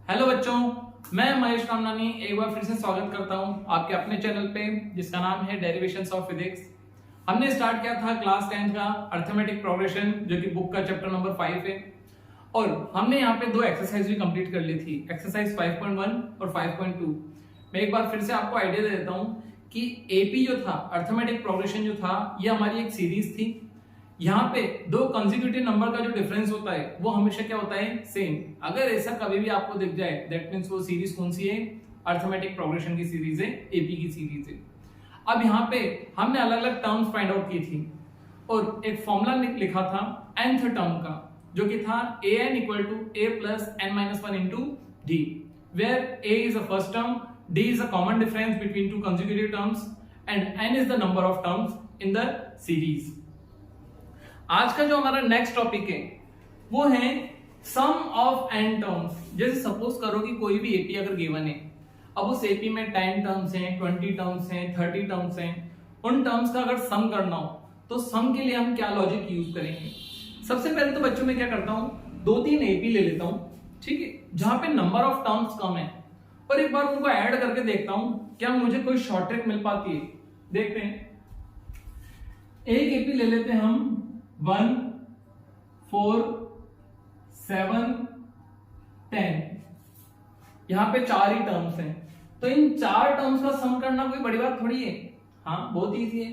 Hello बच्चों, मैं महेश कामनानी एक बार फिर से स्वागत करता हूं आपके अपने चैनल पे जिसका नाम है डेरिवेशंस ऑफ फिजिक्स। हमने स्टार्ट किया था क्लास 10 का अर्थमेटिक प्रोग्रेशन जो कि बुक का चैप्टर नंबर 5 है और हमने यहाँ पे दो एक्सरसाइज भी कंप्लीट कर ली थी, एक्सरसाइज 5.1 और 5.2। मैं एक बार फिर से आपको आइडिया दे देता हूँ कि एपी जो था, अर्थमेटिक प्रोग्रेशन जो था, ये हमारी एक सीरीज थी। यहाँ पे दो कंसेक्यूटिव नंबर का जो डिफरेंस होता है वो हमेशा क्या होता है, सेम। अगर ऐसा कभी भी आपको दिख जाए दैट मींस वो सीरीज कौन सी है, अर्थमेटिक प्रोग्रेशन की सीरीज है, एपी की सीरीज है। अब यहाँ पे हमने अलग अलग टर्म्स फाइंड आउट की थी और एक फॉर्मूला लिखा था nth टर्म का जो कि था an equal to a plus n minus one into d, where a is the first term, d is the common difference between two consecutive terms and n is the number of terms in the series. आज का जो हमारा next topic है वो है sum of n terms. जैसे suppose करो कि कोई भी एपी अगर गिवन है, अब उस एपी में 10 टर्म्स हैं, 20 टर्म्स हैं, 30 टर्म्स हैं, उन टर्म्स का अगर सम करना हो तो सम के लिए हम क्या लॉजिक यूज करेंगे। सबसे पहले तो बच्चों में क्या करता हूं, दो तीन एपी ले लेता हूं, ठीक है, जहां पे नंबर ऑफ टर्म्स कम है और एक बार उनको ऐड करके देखता हूं क्या मुझे कोई शॉर्ट ट्रिक मिल पाती है। देखते हैं, एक एपी ले लेते हैं हम 1, 4, 7, 10। यहां पे चार ही टर्म्स हैं तो इन चार टर्म्स का सम करना कोई बड़ी बात थोड़ी है। हाँ, बहुत इजी है।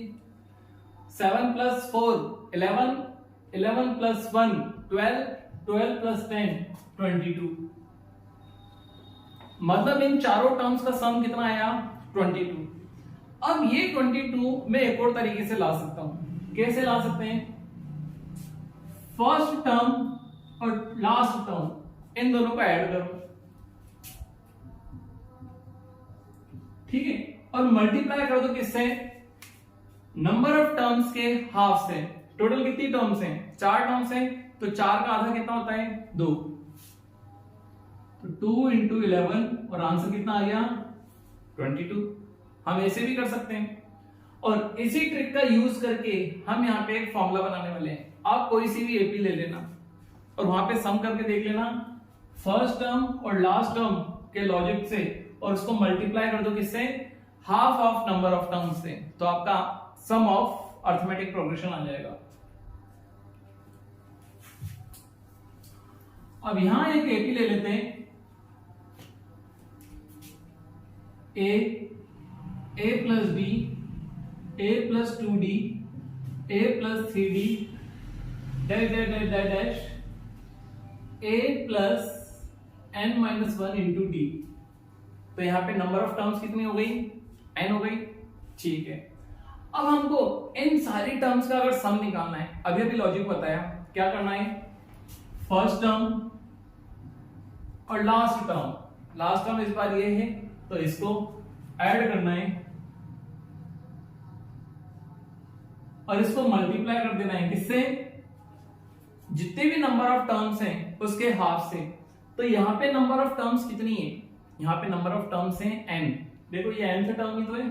7 प्लस 4 11, 11 प्लस 1 12, 12 प्लस 10 22। मतलब इन चारों टर्म्स का सम कितना आया, 22। अब ये 22 मैं एक और तरीके से ला सकता हूं। कैसे ला सकते हैं, फर्स्ट टर्म और लास्ट टर्म इन दोनों को ऐड करो, ठीक है, और मल्टीप्लाई कर दो किससे, नंबर ऑफ टर्म्स के हाफ से। टोटल कितनी टर्म्स हैं, चार टर्म्स हैं, तो चार का आधा कितना होता है, 2। तो 2 इंटू 11 और आंसर कितना आ गया, 22। हम ऐसे भी कर सकते हैं और इसी ट्रिक का यूज करके हम यहाँ पे एक फॉर्मूला बनाने वाले हैं। आप कोई सी भी एपी ले लेना और वहां पे सम करके देख लेना फर्स्ट टर्म और लास्ट टर्म के लॉजिक से और उसको मल्टीप्लाई कर दो किससे, half of number of terms से, तो आपका सम ऑफ अर्थमेटिक प्रोग्रेशन आ जाएगा। अब यहां एक एपी ले लेते हैं, a plus b, a plus 2d, a plus 3d dash dash dash dash dash a plus n minus 1 into D. तो यहां पे नंबर ऑफ टर्म्स कितनी हो गई, n हो गई, ठीक है। अब हमको इन सारी टर्म्स का अगर सम निकालना है, अभी अभी लॉजिक बताया क्या करना है, फर्स्ट टर्म और लास्ट टर्म, लास्ट टर्म इस बार ये है तो इसको ऐड करना है और इसको मल्टीप्लाई कर देना है किससे, जितने भी नंबर ऑफ टर्म्स हैं उसके हाफ से। तो यहां पे नंबर ऑफ टर्म्स कितनी है, यहां पे नंबर ऑफ टर्म्स हैं n। देखो ये nth टर्म ही तो है,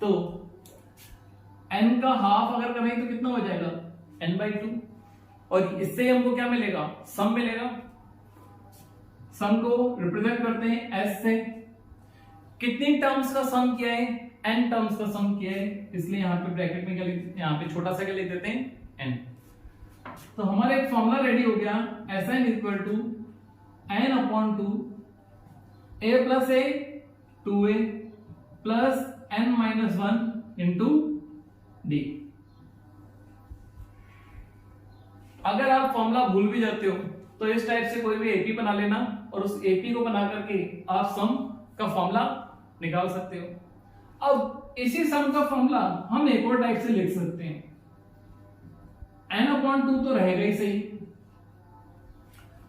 तो n का हाफ अगर करें तो कितना हो जाएगा, n/2। और इससे हमको क्या मिलेगा, सम मिलेगा। सम को रिप्रेजेंट करते हैं s से। कितनी टर्म्स का सम किया है, n टर्म्स का सम किया है, इसलिए यहां पे ब्रैकेट में क्या लिख, यहां पे छोटा सा क्या लिख देते हैं, n। तो हमारा एक फॉर्मूला रेडी हो गया, Sn equal to n upon 2 a plus a 2a plus n minus 1 into d. अगर आप फॉर्मूला भूल भी जाते हो तो इस टाइप से कोई भी एपी बना लेना और उस एपी को बना करके आप सम का फॉर्मूला निकाल सकते हो। अब इसी सम का फॉर्मूला हम एक और टाइप से लिख सकते हैं, n अपॉन 2 तो रहेगा ही सही।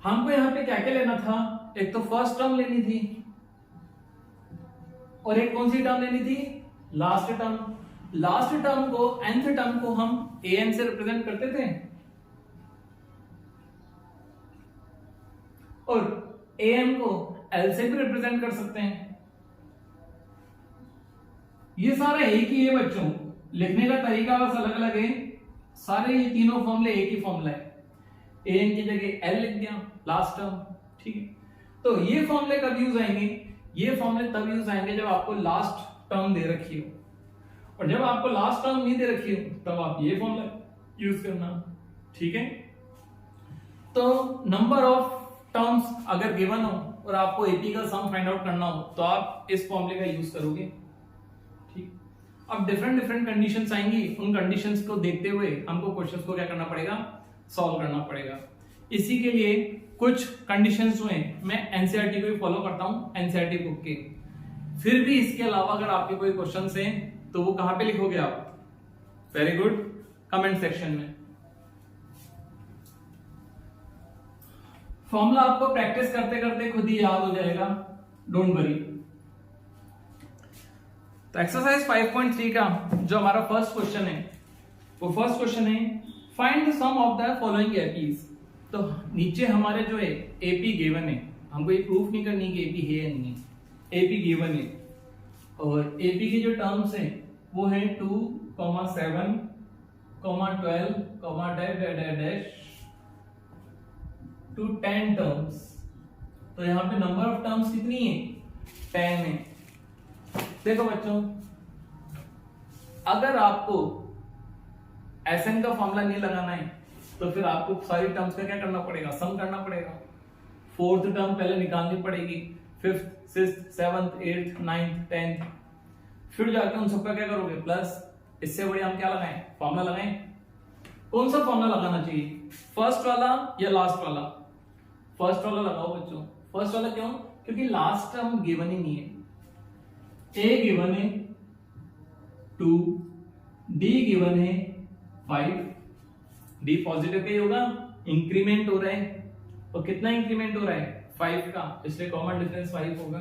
हमको यहां पे क्या क्या लेना था, एक तो फर्स्ट टर्म लेनी थी और एक कौन सी टर्म लेनी थी, लास्ट टर्म। लास्ट टर्म को, nth टर्म को हम an से रिप्रेजेंट करते थे और am को l से भी रिप्रेजेंट कर सकते हैं। ये सारा एक ही है बच्चों, लिखने का तरीका बस अलग अलग है। सारे ये तीनों फॉर्मूले एक ही फॉर्मूला है, an की जगह l लिख दिया लास्ट टर्म, ठीक है। तो ये फॉर्मूले कब यूज आएंगे? ये फॉर्मूले तब यूज आएंगे जब आपको लास्ट टर्म दे रखी हो, और जब आपको लास्ट टर्म नहीं दे रखी हो तब आप ये फॉर्मूला यूज करना। ठीक है, तो नंबर ऑफ टर्म्स अगर गिवन हो और आपको एपी का सम फाइंड आउट करना हो तो आप इस फॉर्मूले का यूज करोगे। ठीक, अब डिफरेंट डिफरेंट कंडीशंस आएंगी, उन कंडीशंस को देखते हुए हमको क्वेश्चंस को क्या करना पड़ेगा? सॉल्व करना पड़ेगा। इसी के लिए कुछ कंडीशंस जो हैं मैं एनसीईआरटी को भी फॉलो करता हूं, एनसीईआरटी बुक के। फिर भी इसके अलावा अगर आपके कोई क्वेश्चंस हैं तो वो कहां पे लिखोगे आप? वेरी गुड, कमेंट सेक्शन में। फॉर्मूला आपको प्रैक्टिस करते करते खुद ही याद हो जाएगा, डोंट वरी। तो एक्सरसाइज 5.3 का जो हमारा फर्स्ट क्वेश्चन है, वो फर्स्ट क्वेश्चन है find the sum of the following APs. तो नीचे हमारे जो है एपी गिवन है, हमको ये प्रूफ नहीं करनी कि एपी है या नहीं है, एपी गिवन है, और एपी की जो टर्म्स हैं वो है 2, 7, 12, डैश टू 10 टर्म्स। तो यहां पे नंबर ऑफ टर्म्स कितनी है? 10 है। देखो बच्चों, अगर आपको एसएन का फॉर्मूला नहीं लगाना है तो फिर आपको सारी टर्म्स का क्या करना पड़ेगा? सम करना पड़ेगा। फोर्थ टर्म पहले निकालनी पड़ेगी, fifth, sixth, seventh, eighth, ninth, tenth, फिर जाके उन सबका क्या करोगे? प्लस। इससे बढ़िया हम क्या लगाएं? फॉर्मूला लगाएं। कौन सा फॉर्मूला लगाना चाहिए? फर्स्ट वाला या लास्ट वाला? फर्स्ट वाला लगाओ बच्चों। फर्स्ट वाला क्यों? क्योंकि लास्ट टर्म गिवन ही नहीं है। ए गिवन है 2, डी गिवन है 5, डी पॉजिटिव का ही होगा, इंक्रीमेंट हो रहा है, और कितना इंक्रीमेंट हो रहा है? 5 का, इसलिए कॉमन डिफरेंस 5 होगा।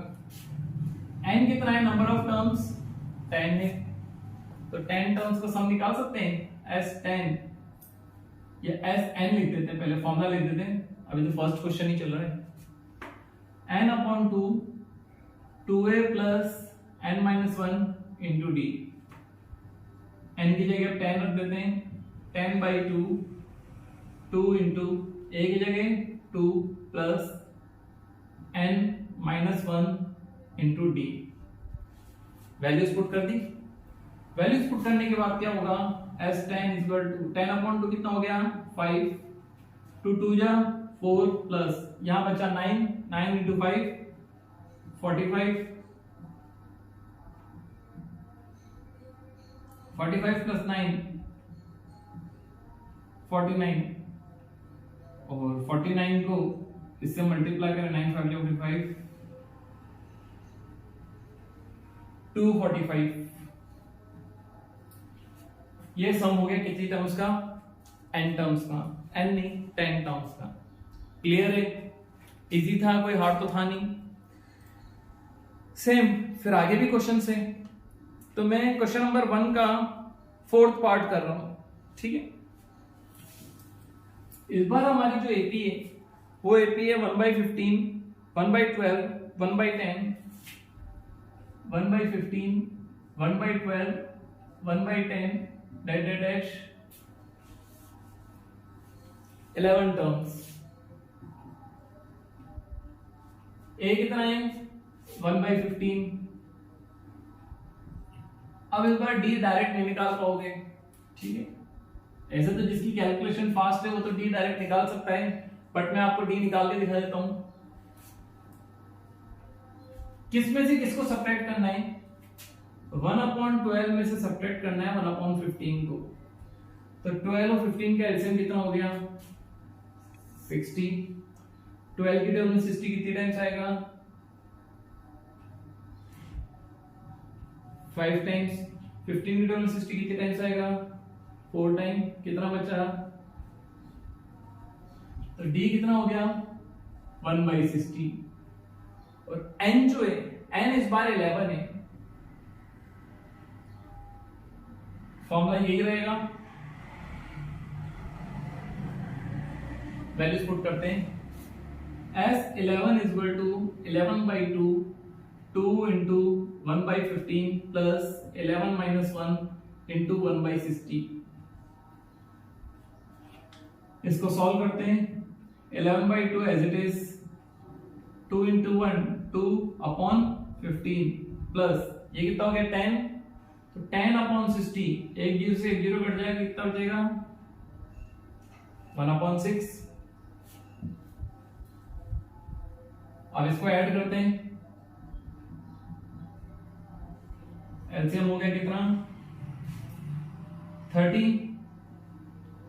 एन कितना है? नंबर ऑफ टर्म्स 10 है, तो 10 टर्म्स का सम निकाल सकते हैं S10 या Sn लिख देते हैं, पहले फॉर्मूला लिख देते हैं, अभी तो फर्स्ट क्वेश्चन ही चल रहा है। n upon 2 2a plus n minus 1 into D. n की जगह 10 रख देते हैं, 10 बाई 2 2 इंटू a की जगह 2 plus n minus 1 into D. Values put कर दी। वैल्यूज पुट करने के बाद क्या होगा? S10 इक्वल टू 10 अपॉन 2 कितना हो गया? 5, 2 2 जा 4 प्लस यहां बचा 9, 9 इंटू 5 45, 45 प्लस 9 49, और 49 को इससे मल्टीप्लाई करें, 9 5 45, 245। ये सम हो गया कितनी टर्म्स का? n टर्म्स का, n नहीं 10 टर्म्स का। क्लियर है? इजी था, कोई हार्ड तो था नहीं। सेम फिर आगे भी क्वेश्चन है, तो मैं क्वेश्चन नंबर 1 का 4th पार्ट कर रहा हूं। ठीक है, इस बार हमारी जो एपी है वो एपी है 1/15, 1/12, 1/10, 1/15, 1/12, 1/10 डैश 11 टर्म्स। ए कितना है? 1/15। अब इस बार डी डायरेक्ट नहीं निकाल पाओगे। ठीक है, ऐसे तो जिसकी कैलकुलेशन फास्ट है वो तो डी डायरेक्ट निकाल सकता है, बट मैं आपको डी निकाल के दिखा देता हूं। किस में से किसको सब्ट्रैक्ट करना है? 1/12 में से सब्ट्रैक्ट करना है 1/15 को। तो 12 और 15 का एलसीएम कितना हो गया? 60। 12 की टर्म में 60 कितनी टाइम्स आएगा? 5 टाइम्स। 15 की टर्म में 60 कितनी टाइम्स आएगा? 4 टाइम। कितना बचा? तो डी कितना हो गया? 1/60। और n जो है, n इस बार 11 है, फॉर्मूला यही रहेगा। वैल्यूज पुट करते हैं। S11 is equal to 11/2 2 into 1/15 plus 11 minus 1 into 1/60। इसको सॉल्व करते हैं। 11/2 as it is, 2 into 1 2/15 plus ये कितना हो गया 10, तो 10/60, एक जीरो से एक जीरो कट जाएगा, कितना बचेगा 1/6। अब इसको ऐड करते हैं, एलसीएम हो गया कितना 30,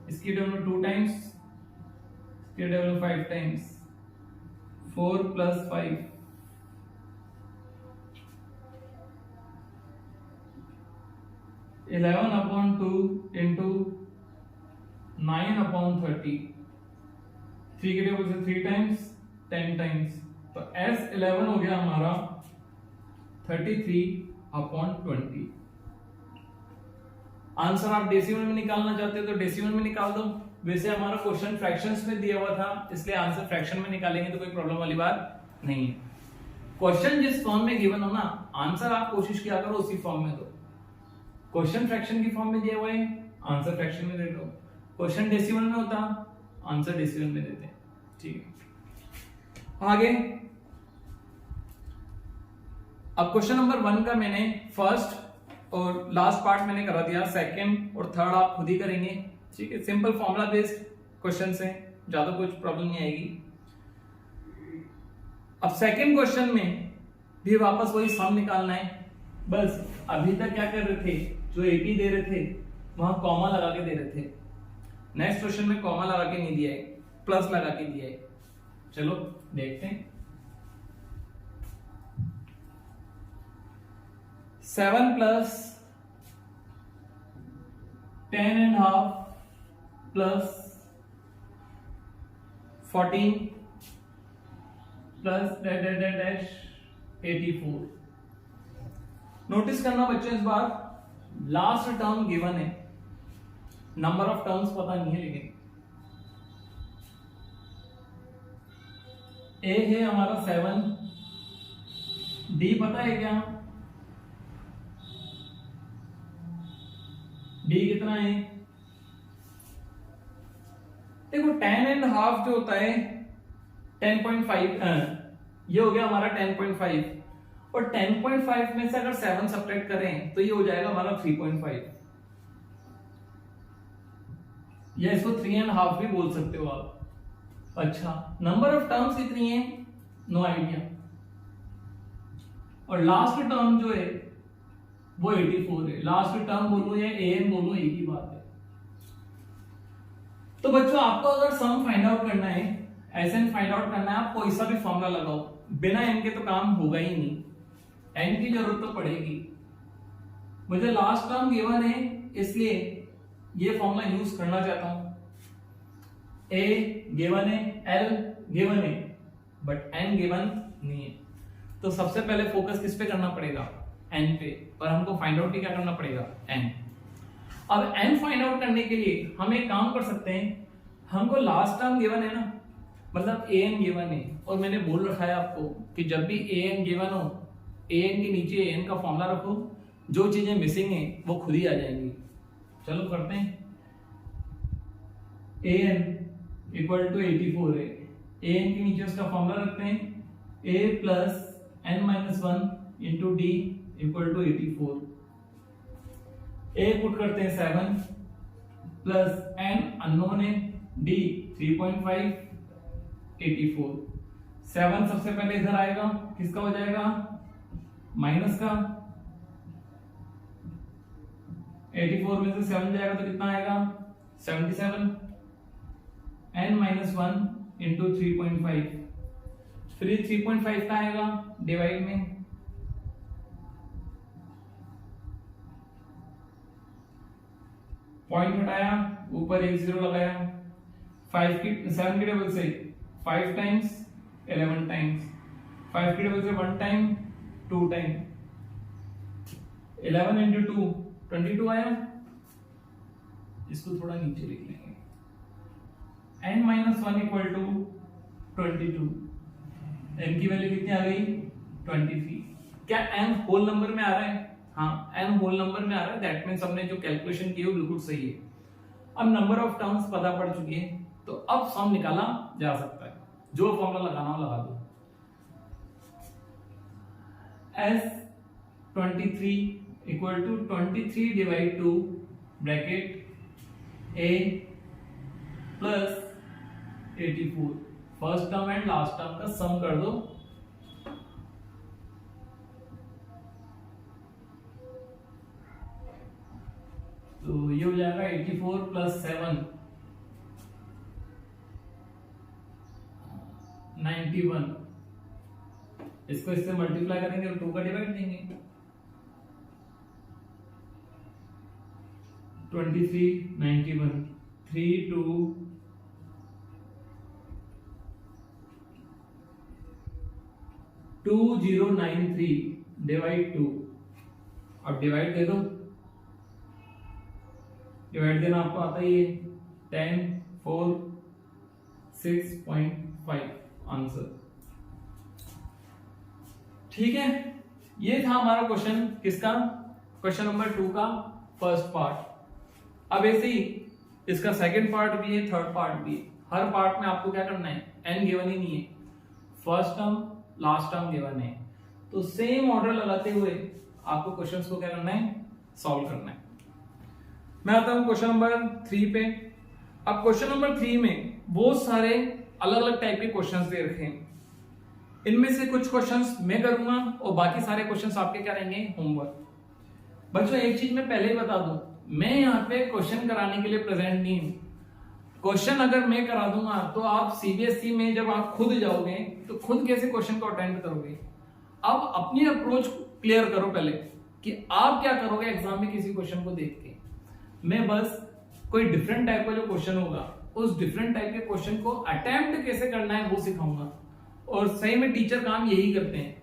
इसकी टेबल 2 टाइम्स, इसकी टेबल 5 टाइम्स, 4 + 5 11/2 इंटू 9/30, 3 की टेबल से 3 टाइम्स 10 टाइम्स, तो S11 हो गया हमारा 33/20। आंसर आप डेसिमल में निकालना चाहते हो तो डेसिमल में निकाल दो। वैसे हमारा क्वेश्चन फ्रैक्शंस में दिया हुआ था, इसलिए आंसर फ्रैक्शन में निकालेंगे तो कोई प्रॉब्लम वाली बात नहीं है। क्वेश्चन जिस फॉर्म में गिवन हो ना, आंसर आप कोशिश किया करो उसी फॉर्म में दो। क्वेश्चन फ्रैक्शन की फॉर्म में दिया हुआ है, आंसर फ्रैक्शन में दे दो। क्वेश्चन डेसिमल में होता, आंसर डेसिमल में देते। ठीक है, आगे अब क्वेश्चन नंबर 1 का मैंने फर्स्ट और लास्ट पार्ट मैंने करा दिया, सेकंड और थर्ड आप खुद ही करेंगे। ठीक है, सिंपल फॉर्मूला बेस्ड क्वेश्चन है, ज्यादा कुछ प्रॉब्लम नहीं आएगी। अब सेकंड क्वेश्चन में भी वापस वही सम निकालना है। बस अभी तक क्या कर रहे थे, जो 80 दे रहे थे वहां कॉमा लगा के दे रहे थे। नेक्स्ट क्वेश्चन में कॉमा लगा के नहीं दिया है, प्लस लगा के दिया है। चलो देखते हैं। 7 + 10.5 प्लस 14 प्लस डैश 84। नोटिस करना बच्चों इस बार, लास्ट टर्म गिवन है, नंबर ऑफ टर्म्स पता नहीं है, लेकिन ए है हमारा 7, डी पता है क्या, डी कितना है, देखो 10.5 जो होता है 10.5, ये हो गया हमारा 10.5, और 10.5 में से अगर 7 सब्ट्रैक्ट करें तो ये हो जाएगा हमारा 3.5, या इसको 3.5 भी बोल सकते हो आप। अच्छा, नंबर ऑफ टर्म्स कितनी है, नो आइडिया, और लास्ट टर्म जो है वो 84 है। लास्ट टर्म बोलो या एन बोलो, एक ही बात है। तो बच्चों आपको अगर सम फाइंड आउट करना है, एसएन फाइंड आउट करना है, आप कोई सा भी फॉर्मूला लगाओ, बिना एन के तो काम होगा ही नहीं, एन की जरूरत तो पड़ेगी। मुझे लास्ट टर्म गिवन है इसलिए ये फॉर्मूला यूज करना चाहता हूं। ए गिवन है, एल गिवन है, बट एन गिवन नहीं है। तो सबसे पहले फोकस किस पे करना पड़ेगा, एन पे, और हमको फाइंड आउट क्या करना पड़ेगा, एन। अब एन फाइंड आउट करने के लिए हम एक काम कर सकते हैं, हमको लास्ट टर्म गिवन है ना, मतलब ए एन गिवन है, और मैंने बोल रखा है आपको कि जब भी ए एन गिवन हो, ए एन के नीचे ए एन का फॉर्मूला रखो, जो चीजें मिसिंग है वो खुद ही आ जाएंगी। चलो करते हैं। ए एन इक्वल टू 84 है, ए एन के नीचे उसका फॉर्मूला रखते हैं, a plus n minus 1 into d equal to 84। A put करते हैं 7 प्लस एन अननोन है, डी 3.5, 84। 7 सबसे पहले इधर आएगा, किसका हो जाएगा, माइनस का, 84 में से 7 जाएगा तो कितना आएगा, 77, n माइनस 1 इंटू 3.5, फिर 3.5 का आएगा डिवाइड में, पॉइंट हटाया, ऊपर एक जीरो लगाया, 7 की टेबल से 5 टाइम्स 11 टाइम्स, 5 की टेबल से 1 टाइम 2 टाइम, 11 इंटू 2 22 आया। इसको थोड़ा नीचे लिख लेंगे, n minus 1 equal to 22, n की वैल्यू कितनी आ गई, 23। क्या n होल नंबर में आ रहा है, हाँ n होल नंबर में आ रहा है, दैट मींस हमने जो कैलकुलेशन की है वो बिल्कुल सही है। अब नंबर ऑफ टर्म्स पता पड़ चुकी है, तो अब सम निकाला जा सकता है, जो फॉर्मूला लगाना हो लगा दो। S23 equal to 23 divide 2 bracket A plus 84। First term and last term का सम कर दो। तो ये हो जाएगा 84 प्लस 7 91। इसको इससे मल्टीप्लाई करेंगे और 2 का डिवाइड देंगे। 23 91 3 2 2093 डिवाइड 2। अब डिवाइड दे दो। डिवाइड देना आपको आता ही है। 10 4 6.5 आंसर। ठीक है, ये था हमारा क्वेश्चन किसका, क्वेश्चन नंबर 2 का फर्स्ट पार्ट। अब ऐसे ही इसका सेकंड पार्ट भी है, थर्ड पार्ट भी है। हर पार्ट में आपको क्या करना है, एन गिवन ही नहीं है, first term last term given है, तो सेम ऑर्डर लगाते हुए आपको क्वेश्चंस को क्या करना है, सॉल्व करना है। मैं आता हूं क्वेश्चन नंबर 3 पे। अब क्वेश्चन नंबर 3 में बहुत सारे अलग अलग टाइप के क्वेश्चंस दे रखे हैं। इनमें से कुछ क्वेश्चंस मैं करूंगा और बाकी सारे क्वेश्चंस आपके क्या रहेंगे, होमवर्क। बच्चों एक चीज मैं पहले ही बता दूं, मैं यहाँ पे क्वेश्चन कराने के लिए प्रेजेंट नहीं हूं। क्वेश्चन अगर मैं करा दूंगा तो आप सीबीएसई में जब आप खुद जाओगे तो खुद कैसे क्वेश्चन को अटेंड करोगे। अब अपनी अप्रोच क्लियर करो पहले कि आप क्या करोगे एग्जाम में किसी क्वेश्चन को देख के। मैं बस कोई डिफरेंट टाइप का जो क्वेश्चन होगा उस डिफरेंट टाइप के क्वेश्चन को अटेम्प्ट कैसे करना है वो सिखाऊंगा। और सही में टीचर काम यही करते हैं,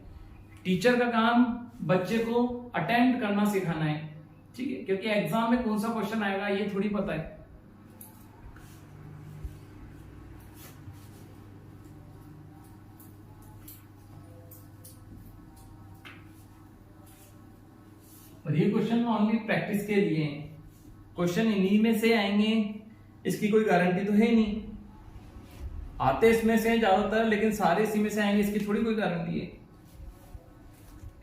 टीचर का काम बच्चे को अटेम्प्ट करना सिखाना है, ठीक है, क्योंकि एग्जाम में कौन सा क्वेश्चन आएगा ये थोड़ी पता है। और ये क्वेश्चन ओनली प्रैक्टिस के लिए हैं, क्वेश्चन इन्हीं में से आएंगे इसकी कोई गारंटी तो है ही नहीं। आते इसमें से ज्यादातर, लेकिन सारे इसी में से आएंगे इसकी थोड़ी कोई गारंटी है।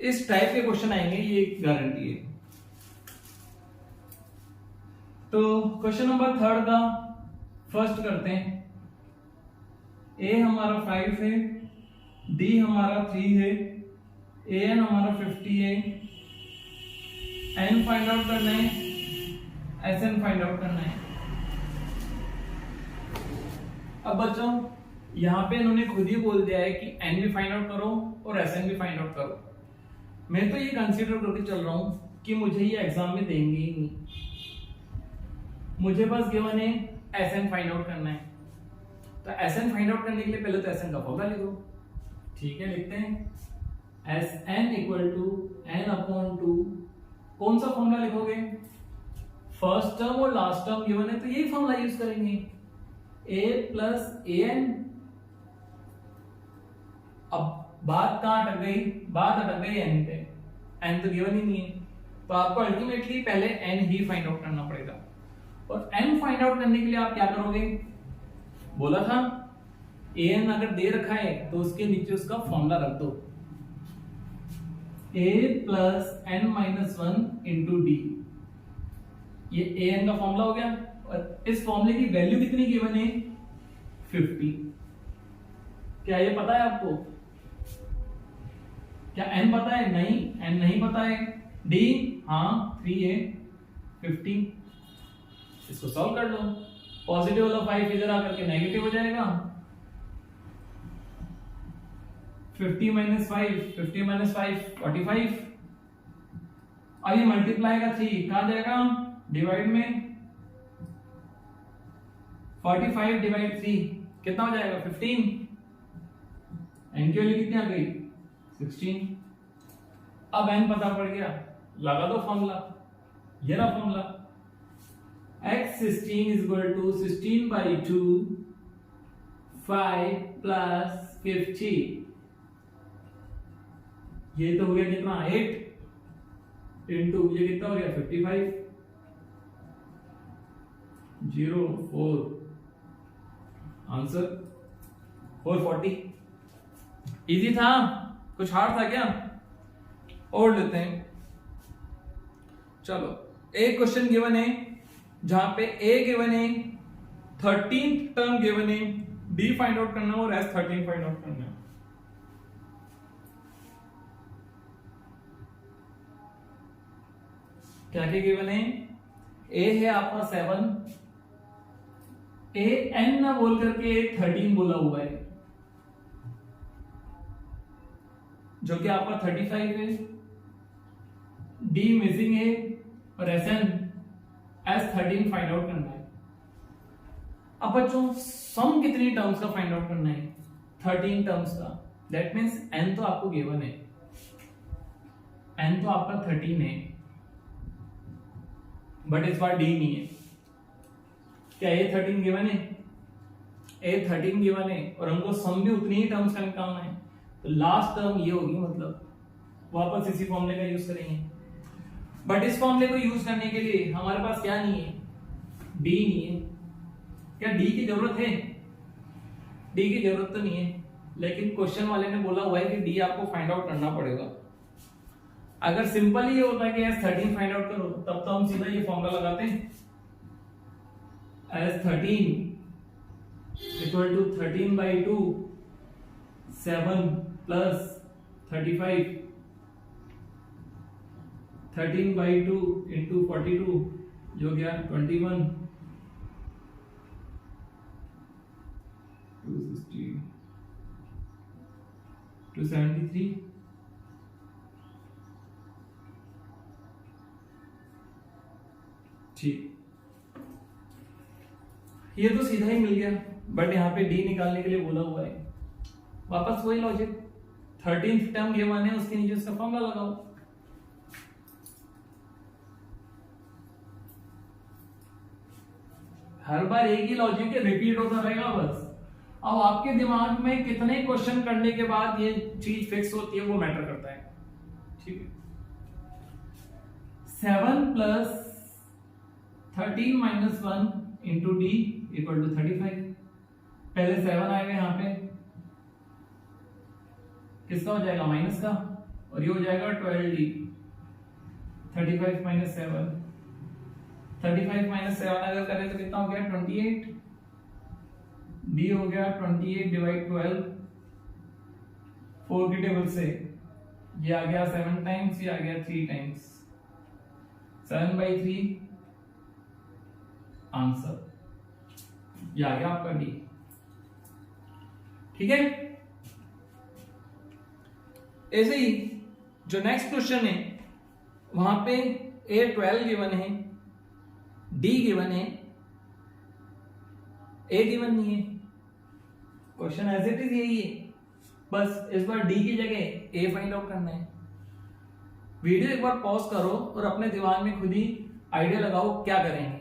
इस टाइप के क्वेश्चन आएंगे ये गारंटी है। तो क्वेश्चन नंबर 3 का फर्स्ट करते हैं। ए हमारा 5 है, डी हमारा 3 है, ए एन हमारा 50 है, एन फाइंड आउट करना है, एस एन फाइंड आउट करना है। अब बच्चों यहां पे इन्होंने खुद ही बोल दिया है कि एन भी फाइंड आउट करो और एस एन भी फाइंड आउट करो। मैं तो ये कंसीडर करके चल रहा हूं कि मुझे ये एग्जाम में देंगे ही नहीं, मुझे बस गिवन है एस एन फाइंड आउट करना है। तो एस एन फाइंड आउट करने के लिए पहले तो एस एन का फॉर्मूला लिखो। ठीक है, लिखते हैं S n equal to n upon 2। कौन सा फॉर्मूला लिखोगे, फर्स्ट टर्म और लास्ट टर्म गिवन है तो यही फॉर्मूला यूज करेंगे, a प्लस ए एन। अब बात कहां अटक गई, बात अटक गई n पे, n तो गिवन ही नहीं है, तो आपको अल्टीमेटली पहले n ही फाइंड आउट करना पड़ेगा। और n फाइंड आउट करने के लिए आप क्या करोगे, बोला था an अगर दे रखा है तो उसके नीचे उसका फॉर्मूला रख दो, a plus n minus 1 into d. ये an का फॉर्मूला हो गया। और इस फॉर्मूले की वैल्यू कितनी गिवन है, 50। क्या ये पता है आपको, क्या n पता है, नहीं n नहीं पता है, d हाँ 3 है, 50। इसको सॉल्व कर लो, पॉजिटिव वाला 5 इधर आकर के नेगेटिव हो जाएगा, 50 माइनस 5, 50 माइनस 5 45। अब ये मल्टीप्लाई का 3 कहां जाएगा, डिवाइड में 45 डिवाइड 3 कितना हो जाएगा, 15। n की वैल्यू कितनी आ गई, 16। अब n पता पड़ गया, लगा दो फॉर्मूला, ये रहा formula, x16 is equal to 16 by 2 5 प्लस 50। ये तो हो गया कितना, 8 इंटू ये कितना हो गया, 55 04 आंसर 440। इजी था, कुछ हार्ड था क्या। और लेते हैं। चलो, एक क्वेश्चन गिवन है जहां पे ए गिवन है, 13th टर्म गिवन है, डी फाइंड आउट करना है और एस 13 फाइंड आउट करना है। क्या क्या गिवन है? ए है आपका 7, ए एन ना बोल करके 13 बोला हुआ है, जो कि आपका 35 है, डी मिसिंग है और S n S 13 find out करना है। अब बच्चों सम कितनी टर्म्स का फाइंड आउट करना है? 13 टर्म्स का। दैट मीन्स एन तो आपको गिवन है, एन तो आपका 13 है, बट इस बार डी नहीं है। क्या ए 13 गिवन है? ए 13 गिवन है और हमको सम भी उतनी ही टर्म्स का निकालना है, तो लास्ट टर्म ये होगी, मतलब वापस इसी फॉर्मूले का यूज करेंगे। बट इस फॉर्मूले को यूज करने के लिए हमारे पास क्या नहीं है? डी नहीं है। क्या डी की जरूरत है? डी की जरूरत तो नहीं है, लेकिन क्वेश्चन वाले ने बोला हुआ है कि डी आपको फाइंड आउट करना पड़ेगा। अगर सिंपल ही होता है कि एस 13 फाइंड आउट करो, तब तो हम सीधा ये फॉर्मूला लगाते हैं, S 13 equal to 13/2 7 plus 35, 13/2 into 42 जो गया 21, 260, 273। ठीक, ये तो सीधा ही मिल गया, बट यहाँ पे डी निकालने के लिए बोला हुआ है। वापस वही लॉजिक, 13th टर्म ये माने उसके नीचे उसका फॉर्मूला लगाओ। हर बार एक ही लॉजिक रिपीट होता रहेगा बस। अब आपके दिमाग में कितने क्वेश्चन करने के बाद ये चीज फिक्स होती है वो मैटर करता है। ठीक है, 7 plus 13 minus 1 into d equal to 35। पहले 7 आएगा यहाँ पे, किसका हो जाएगा? माइनस का, और ये हो जाएगा 12d। 35 माइनस 7, 35 माइनस 7 अगर करें तो कितना हो गया? 28। डी हो गया 28 डिवाइड 12, 4 की टेबल से ये आ गया 7 टाइम्स, ये आ गया 3 टाइम्स, 7/3 आंसर, ये आ गया आपका डी। ठीक है, ऐसे ही जो नेक्स्ट क्वेश्चन है वहां पे A12 गिवन है, डी गिवन है, ए गिवन नहीं है। क्वेश्चन एज इट इज यही है, बस इस बार डी की जगह ए फाइंड आउट करना है। वीडियो एक बार पॉज करो और अपने दिमाग में खुद ही आइडिया लगाओ क्या करेंगे।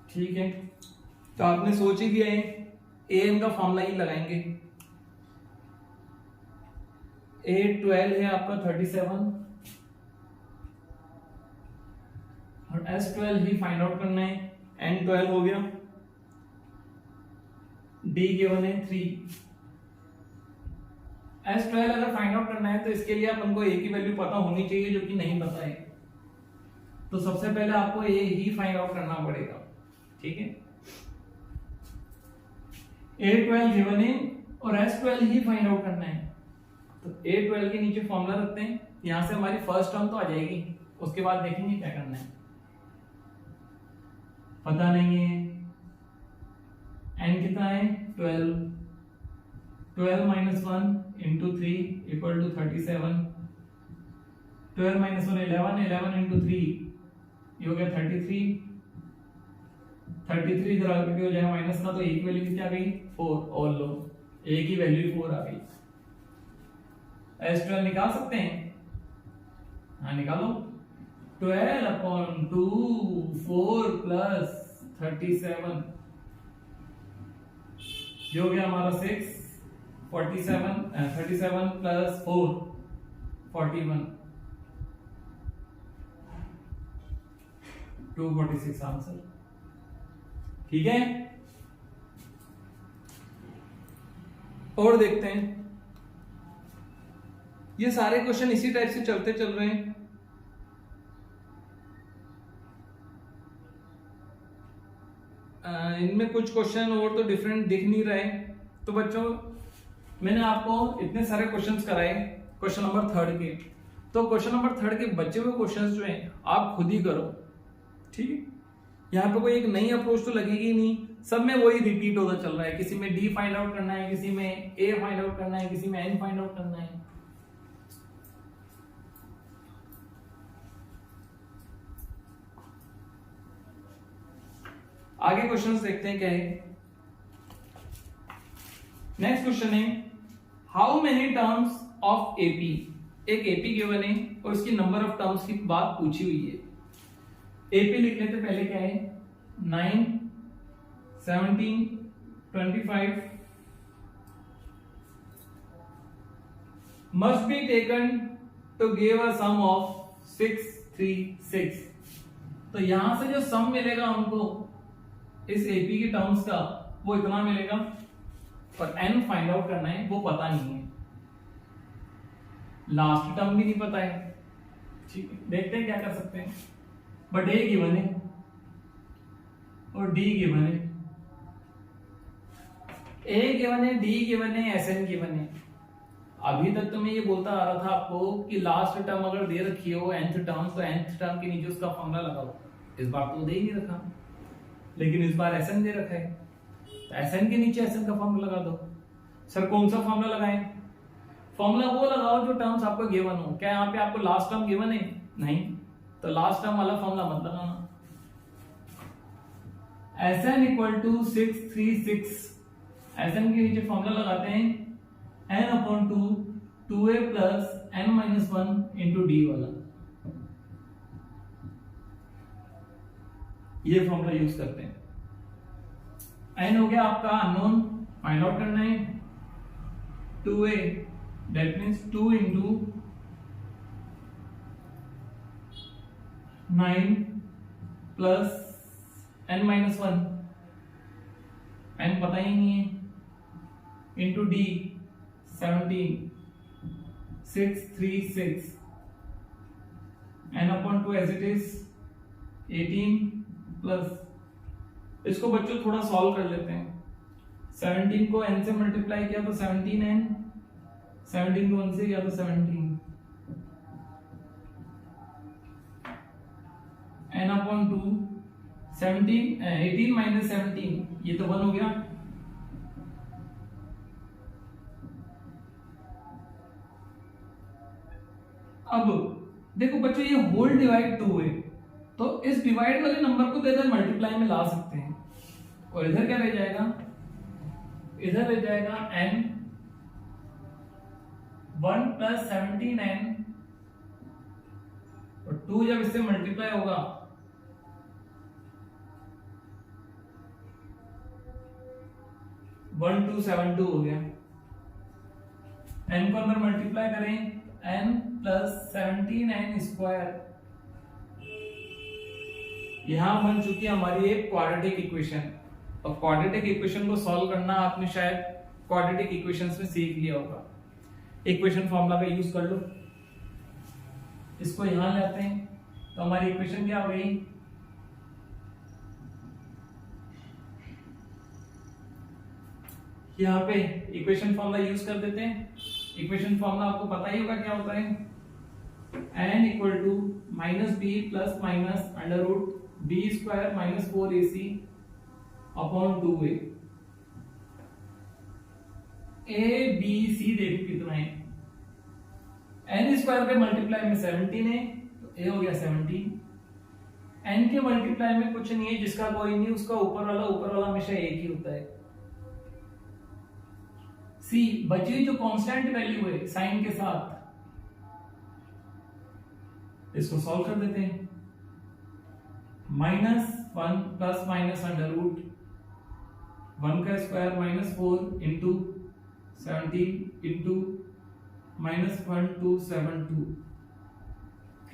ठीक है, तो आपने सोच ही दिया है, ए एन का फॉर्मूला ही लगाएंगे। A12 है आपका 37 और S12 ही फाइंड आउट करना है। N12 हो गया, D गिवन है 3। S12 अगर फाइंड आउट करना है तो इसके लिए अपन को A की वैल्यू पता होनी चाहिए, जो कि नहीं पता है। तो सबसे पहले आपको A ही फाइंड आउट करना पड़ेगा। ठीक है, A12 गिवन है और S12 ही फाइंड आउट करना है। तो A12 के नीचे फॉर्मूला रखते हैं, यहां से हमारी फर्स्ट टर्म तो आ जाएगी, उसके बाद देखेंगे क्या करना है। पता नहीं है n कितना है? 12, 12 minus 1 into 3 equal to 37, 12 minus 1 11, 11 into 3 ये हो गया 33, 33 इधर आगे हो जाएगा माइनस का, तो एक वैल्यू कितनी आ गई? 4। और लो, ए की वैल्यू 4 आ गई। S12 निकाल सकते हैं? हाँ निकालो। 12/2 4 प्लस 37 ये हो गया हमारा 6, 37 प्लस 4 41, 246 आंसर। ठीक है, और देखते हैं। ये सारे क्वेश्चन इसी टाइप से चलते चल रहे हैं। इनमें कुछ क्वेश्चन और तो डिफरेंट दिख नहीं रहे। तो बच्चों मैंने आपको इतने सारे क्वेश्चंस कराए क्वेश्चन नंबर 3 के, तो क्वेश्चन नंबर 3 के बचे हुए क्वेश्चंस जो हैं आप खुद ही करो। ठीक है, यहाँ पे कोई एक नई अप्रोच तो लगेगी नहीं, सब में वही रिपीट होता चल रहा है। किसी में डी फाइंड आउट करना है, किसी में ए फाइंड आउट करना है, किसी में एन फाइंड आउट करना है। आगे क्वेश्चंस देखते हैं क्या है। नेक्स्ट क्वेश्चन है how many terms of AP. एक एपी गिवन है और उसकी नंबर ऑफ टर्म्स की बात पूछी हुई है। एपी लिख लेते पहले क्या है, 9, 17, 25 must be taken to give a sum of 636। तो यहां से जो सम मिलेगा हमको इस एपी की टर्म्स का वो इतना मिलेगा, पर एन फाइंड आउट करना है, वो पता नहीं है, लास्ट टर्म भी नहीं पता है। ठीक है, देखते हैं क्या कर सकते हैं। बट ए गिवन है और डी गिवन है, ए गिवन है, डी गिवन है, एस एन गिवन है। अभी तक तो मैं ये बोलता आ रहा था आपको कि लास्ट टर्म अगर दे रखी हो nth टर्म, तो nth टर्म के नीचे उसका फॉर्मूला लगाओ। इस बार तो दे ही नहीं रखा, लेकिन इस बार एस एन दे रखा है, तो एस एन के नीचे एस एन का फॉर्मूला लगा दो। सर कौन सा फॉर्मूला लगाएं? फॉर्मूला वो लगाओ जो टर्म्स आपको गिवन हो। क्या यहाँ पे आपको लास्ट टर्म गिवन है? नहीं, तो लास्ट टर्म वाला फॉर्मूला मत लगाना। Sn इक्वल टू 636, Sn के नीचे फॉर्मूला लगाते हैं n upon 2 2a plus n minus 1 into D वाला, ये फॉर्मूला यूज करते हैं। n हो गया आपका अननोन, फाइंड आउट करना है 2a, that means 2 into 9 plus n minus 1, n पता ही नहीं है, into d 17, 636, n upon 2 as it is 18 plus, इसको बच्चों थोड़ा सॉल्व कर लेते हैं। 17 को n से मल्टीप्लाई किया तो 17n, 17 को 1 से किया तो 17, n अपॉन 2 17 18 माइनस 17, ये तो 1 हो गया। अब देखो बच्चों ये होल डिवाइड 2 है, तो इस डिवाइड वाले नंबर को इधर मल्टीप्लाई में ला सकते हैं, और इधर क्या रह जाएगा, इधर रह जाएगा n 1 प्लस 17n, और 2 जब इससे मल्टीप्लाई होगा 1272 हो गया। n को अंदर मल्टीप्लाई करें, n प्लस 17n स्क्वायर, यहां बन चुकी है हमारी एक क्वाड्रेटिक इक्वेशन। और क्वाड्रेटिक इक्वेशन को सॉल्व करना आपने शायद क्वाड्रेटिक इक्वेशंस में सीख लिया होगा। इक्वेशन फॉर्मूला का यूज कर लो, इसको यहां लाते हैं तो हमारी इक्वेशन क्या हो गई, यहाँ पे इक्वेशन फॉर्मूला यूज कर देते हैं। इक्वेशन फॉर्मूला आपको पता ही होगा क्या होता है, n equal to minus b plus minus under root b square minus 4ac upon 2a। a b c देखो कितना है, n स्क्वायर पे मल्टीप्लाई में 17 है तो a हो गया 17, n के मल्टीप्लाई में कुछ नहीं है, जिसका कोई नहीं उसका ऊपर वाला हमेशा एक ही होता है। सी बची हुई जो कांस्टेंट वैल्यू है साइन के साथ, इसको सॉल्व कर देते हैं। -1 प्लस माइनस अंडर रूट 1 का square minus 4 into 17 into -1272,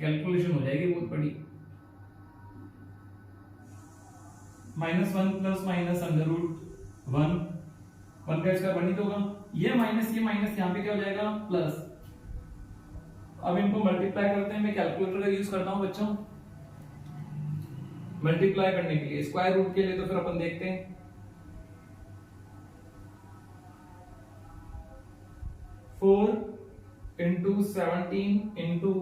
calculation हो जाएगी बहुत बड़ी। -1 प्लस माइनस अंडर रूट 1, 1 का स्क्वायर 1 ही तो होगा, ये माइनस यहाँ पे क्या हो जाएगा प्लस। अब इनको मल्टीप्लाई करते हैं, मैं कैलकुलेटर का यूज करता हूं बच्चों मल्टीप्लाई करने के लिए, स्क्वायर रूट के लिए तो फिर अपन देखते हैं। 4 इंटू 17 इंटू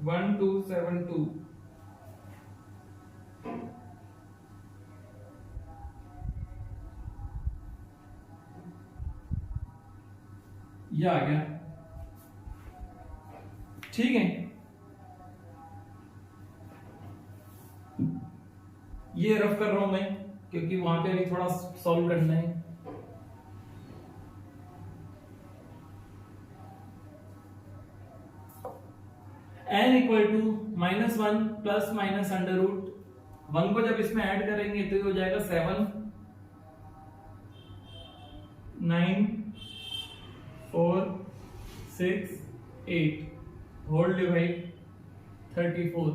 1272, ये आ गया, ठीक है। ये रफ कर रहा हूं मैं क्योंकि वहां पे अभी थोड़ा सॉल्व करना है। n equal to -1 plus minus under root 1 को जब इसमें ऐड करेंगे तो ये हो जाएगा 7 9 4 6 8 होल डिवाइड 34।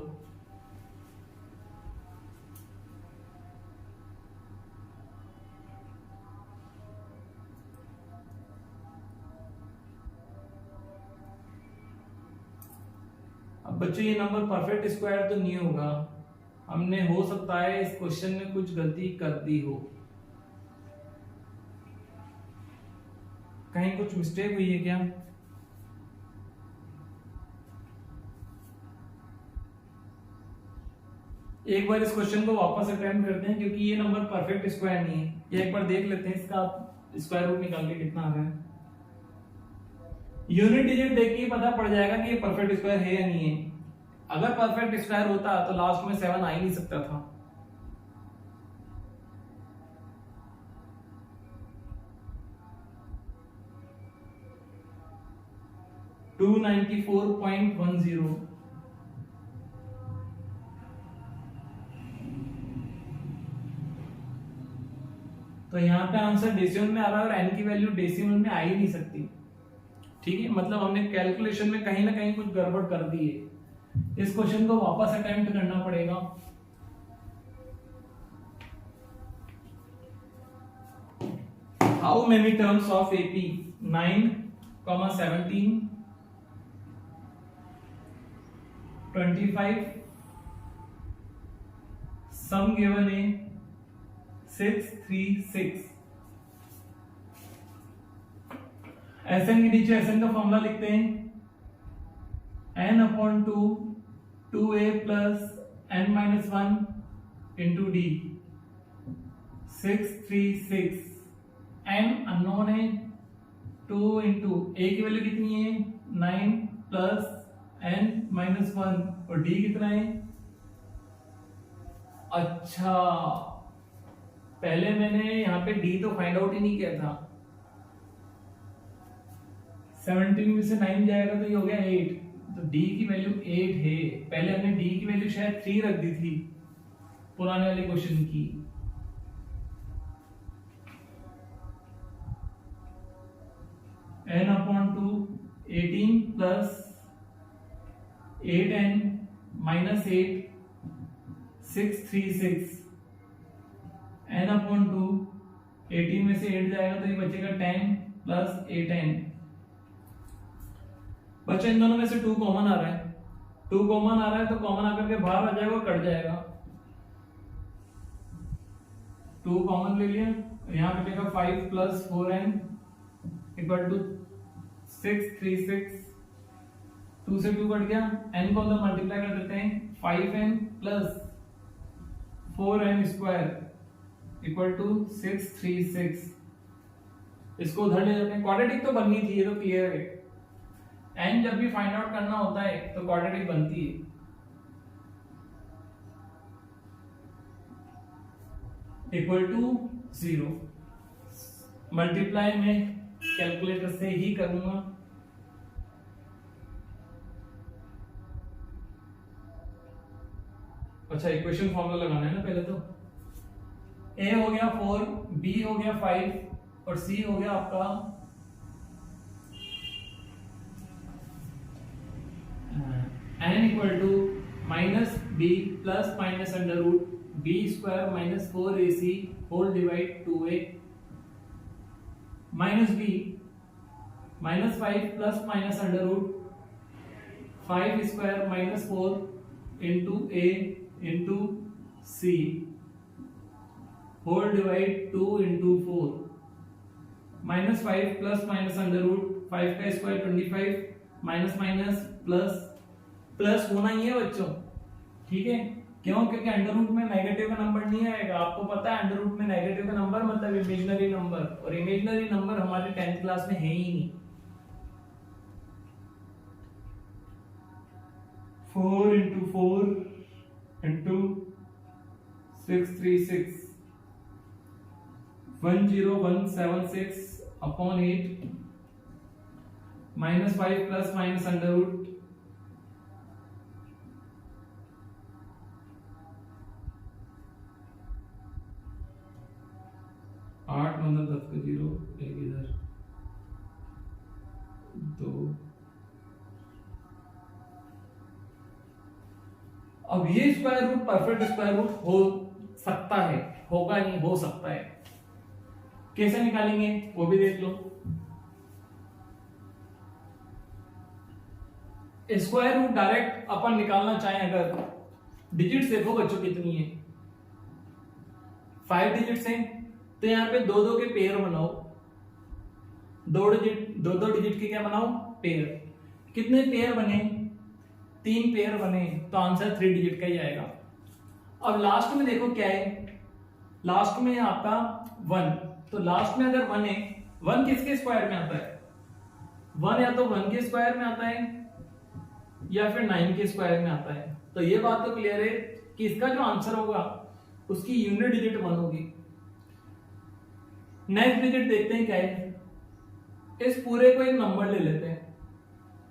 अब बच्चों ये नंबर परफेक्ट स्क्वायर तो नहीं होगा, हमने हो सकता है इस क्वेश्चन में कुछ गलती कर दी हो, कहीं कुछ मिस्टेक हुई है क्या? एक बार इस क्वेश्चन को वापस अटेम्प्ट करते हैं क्योंकि ये नंबर परफेक्ट स्क्वायर नहीं है। ये एक बार देख लेते हैं, इसका स्क्वायर रूट निकाल के कितना आ रहा है। यूनिट डिजिट देख के पता पड़ जाएगा कि ये परफेक्ट स्क्वायर है या नहीं है। अगर परफेक्ट स्क्वायर होता तो लास्ट में 7 आ ही नहीं सकता था। $294.10, तो यहाँ पे आंसर डेसिमल में आ रहा है और n की वैल्यू डेसिमल में आ ही नहीं सकती। ठीक है, मतलब हमने कैलकुलेशन में कहीं ना कहीं कुछ गड़बड़ कर दी है। इस क्वेश्चन को वापस अटेम्प्ट करना पड़ेगा। How many terms of AP? 9, 17, 25, sum given है 636। SN के नीचे SN का फॉर्मूला लिखते हैं, n/2 2a plus n-1 into d। 636, n unknown है, 2 इंटू a की वैल्यू कितनी है 9 प्लस n-1 और d कितना है। अच्छा, पहले मैंने यहाँ पे d तो फाइंड आउट ही नहीं किया था। 17 में से 9 जाएगा तो ये हो गया 8, तो d की वैल्यू 8 है। पहले हमने d की वैल्यू शायद 3 रख दी थी पुराने वाले क्वेश्चन की। n/2 18 plus 8n minus 8 636। n/2 18 में से 8 जाएगा तो ये बचेगा 10 प्लस 8n। बच्चे इन दोनों में से 2 कॉमन आ रहा है, 2 कॉमन आ रहा है तो कॉमन आकर के बाहर आ जाएगा और कट जाएगा। 2 कॉमन ले लिया, यहाँ बचेगा 5 प्लस 4n इक्वल टू 636। 2 से 2 कट गया, n को अंदर मल्टीप्लाई कर देते हैं, 5n plus 4n square equal to 636। इसको उधर ले जाते हैं, क्वाड्रेटिक तो बननी थी, ये तो क्लियर है। n जब भी फाइंड आउट करना होता है तो क्वाड्रेटिक बनती है। Equal to 0। मल्टीप्लाई में कैलकुलेटर से ही करूंगा। अच्छा, इक्वेशन फॉर्मूला लगाना है ना पहले तो। a हो गया 4, b हो गया 5 और c हो गया आपका n equal to -b plus minus under root b square minus 4ac whole divide 2a minus b minus 5 plus minus under root 5 square minus 4 into a into c whole divide 2 into 4 minus 5 plus minus under root 5 का square 25 minus minus plus plus होना ही है बच्चों, ठीक है। क्यों? क्योंकि under root में नेगेटिव का नंबर नहीं आएगा। आपको पता है अंडर रूट में नेगेटिव का नंबर मतलब इमेजिनरी नंबर, और इमेजिनरी नंबर हमारे 10th क्लास में है ही नहीं। 4 into 4 into 636 10176 upon 8 minus 5 plus minus under root 8 9 10 का 0 एक इधर 2। अब ये square root perfect square root हो सकता है, होगा नहीं, हो सकता है। कैसे निकालेंगे वो भी देख लो। स्क्वायर रूट डायरेक्ट अपन निकालना चाहें अगर, डिजिट्स देखो बच्चों कितनी है, 5 डिजिट्स हैं, तो यहां पे 2-2 के पेयर बनाओ, 2 डिजिट के क्या बनाओ, पेयर। कितने पेयर बने? 3 पेयर बने, तो आंसर 3 डिजिट का ही आएगा। अब लास्ट में देखो क्या है, लास्ट में आपका 1, तो लास्ट में अगर 1 है, 1 किसके स्क्वायर में आता है? 1 या तो 1 के स्क्वायर में आता है या फिर 9 के स्क्वायर में आता है। तो ये बात तो क्लियर है कि इसका जो आंसर होगा उसकी यूनिट डिजिट 1 होगी। नेक्स्ट डिजिट देखते हैं क्या है। इस पूरे को एक नंबर ले लेते हैं,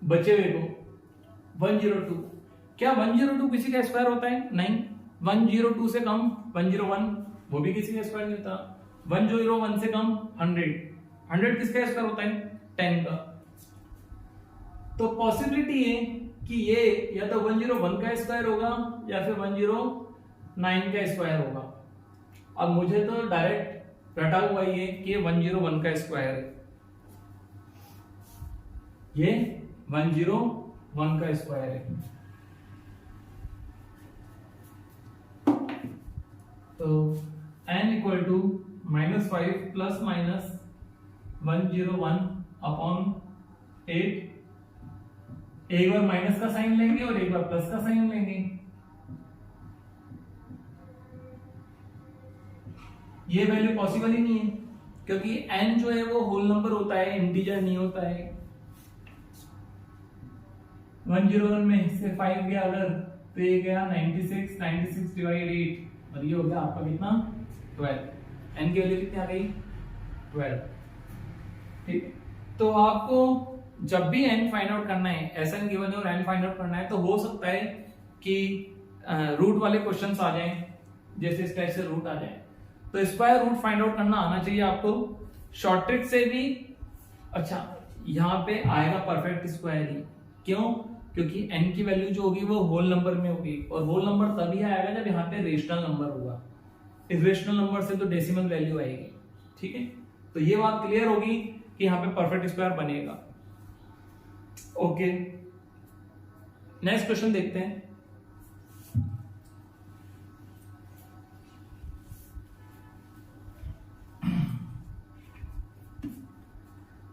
बचे हुए को 102। क्या 102 किसी का स्क्वायर होता है? नहीं। 102 से कम 101 वो भी किसी का स्क्वायर नहीं होता। 101 से कम 100 किसका स्क्वायर होता है? 10 का। तो पॉसिबिलिटी है कि ये या तो 101 का स्क्वायर होगा या फिर 109 का स्क्वायर होगा। अब मुझे तो डायरेक्ट रटा हुआ ये कि 101 का स्क्वायर है, ये 101 का स्क्वायर है। तो n equal to -5 plus minus 101 upon 8। एक बार माइनस का साइन लेंगे और एक बार प्लस का साइन लेंगे। ये वैल्यू पॉसिबल ही नहीं है क्योंकि n जो है वो होल नंबर होता है, इंटीजर नहीं होता है। 101 में से 5 गया अगर, तो ये गया 96 डिवाइड 8 और ये हो गया आपका कितना? 12। n की वैल्यू कितनी आ गई? 12। ठीक है, तो आपको जब भी n फाइंड आउट करना है, Sn गिवन है और n फाइंड आउट करना है, तो हो सकता है कि रूट वाले क्वेश्चंस आ जाएं, जैसे इस टाइप से रूट आ जाए। तो स्क्वायर रूट फाइंड आउट करना आना चाहिए आपको। शॉर्ट ट्रिक से भी अच्छा यहाँ पे आएगा परफेक्ट स्क्वायर ही। क्यों? क्योंकि n की वैल्यू जो होगी वो होल नंबर में होगी, और होल नंबर तभी आएगा जब यहाँ पे रेशनल नंबर होगा। इरेशनल नंबर से तो डेसिमल वैल्यू आएगी। ठीक है, तो ये बात क्लियर होगी कि यहाँ पे परफेक्ट स्क्वायर बनेगा। ओके, नेक्स्ट क्वेश्चन देखते हैं।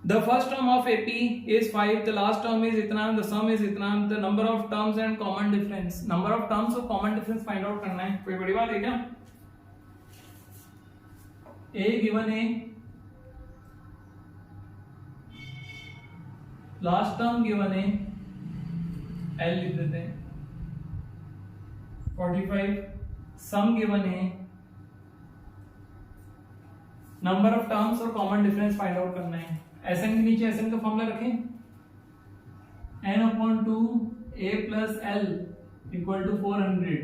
The first term of AP is 5, the last term is इतना, the sum is इतना, the number of terms and common difference, number of terms और common difference find out करना है। कोई बड़ी बात है क्या? A given है, लास्ट टर्म गिवन है, L लिख देते हैं 45, सम गिवन है, नंबर ऑफ टर्म्स और कॉमन डिफरेंस फाइंड आउट करना है। Sn के नीचे Sn का फॉर्मूला रखें, n/2 a plus l equal to 400।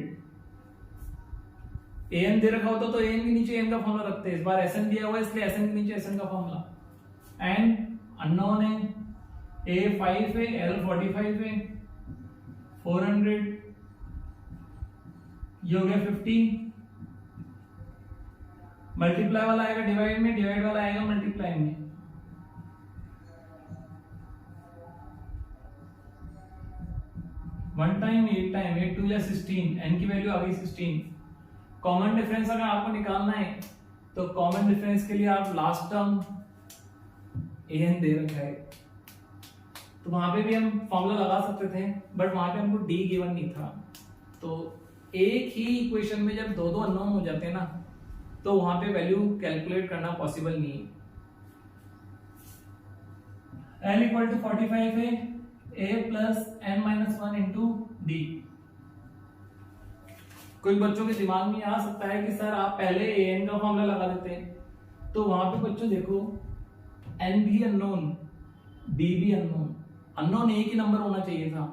an दे रखा होता तो an के नीचे n का फॉर्मूला रखते हैं। इस बार Sn दिया हुआ है इसलिए Sn के नीचे Sn का फॉर्मूला। n अननोन है, a 5 है, l 45 है, 400 ये हो गया 50 मल्टीप्लाई वाला आएगा डिवाइड में, डिवाइड वाला आएगा मल्टीप्लाई में। वन टाइम 8 टू या 16, एन की वैल्यू आ गई 16। कॉमन डिफरेंस अगर आपको निकालना है तो कॉमन डिफरेंस के लिए आप लास्ट टर्म एन दे रखा है, तो वहां पे भी हम फॉर्मूला लगा सकते थे, बट वहां पे हमको डी गिवन नहीं था। तो एक ही इक्वेशन में जब दो दो अननोन हो जाते हैं ना, तो वहां पे वैल्यू कैलकुलेट करना पॉसिबल नहीं है। n इक्वल टू 45 है, a plus n minus 1 into D. कुछ बच्चों के दिमाग में आ सकता है कि सर आप पहले an का फॉर्मूला लगा देते हैं, तो वहां पे बच्चों देखो n भी अननोन, d भी अननोन, अननोन एक ही नंबर होना चाहिए था।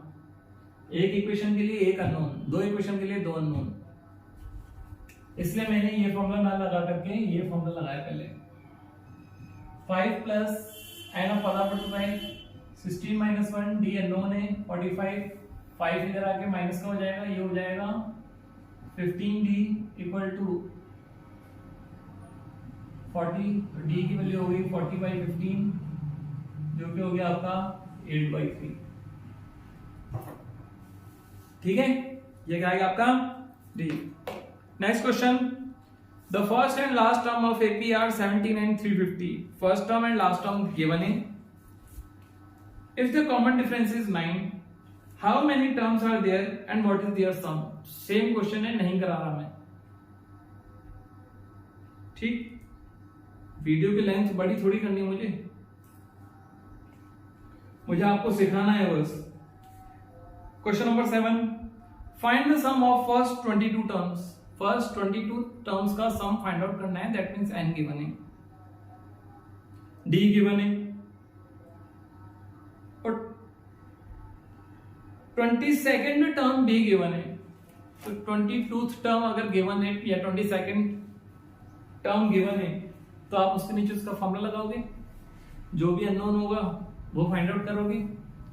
एक इक्वेशन के लिए एक अननोन, दो इक्वेशन के लिए दो अननोन, इसलिए मैंने ये फॉर्मूला ना लगा करके ये फॉर्मूला लगाया पहले। 5 प्लस n फटाफट में 16 माइनस 1, डी अननोन है 45, 5 इधर आके माइनस का हो जाएगा, ये हो जाएगा 15d इक्वल टू 40, डी की वैल्यू हो गई 40/15 जो कि हो गया आपका 8/3। ठीक है, ये क्या आएगा आपका d. Next question, the first and last term of AP are 17 and 350। First term and last term given है। If the common difference is 9, how many terms are there and what is their sum. Same question है, नहीं करा रहा मैं। ठीक, video की length बड़ी थोड़ी करनी है मुझे आपको सिखाना है बस। Question number 7, find the sum of first 22 terms. First 22 terms का सम फाइंड आउट करना है, दैट मींस n गिवन है, d गिवन है और 22nd टर्म भी गिवन है। तो 22th टर्म अगर गिवन है या 22nd टर्म गिवन है तो आप उसके नीचे उसका फॉर्मूला लगाओगे, जो भी अननोन होगा वो फाइंड आउट करोगे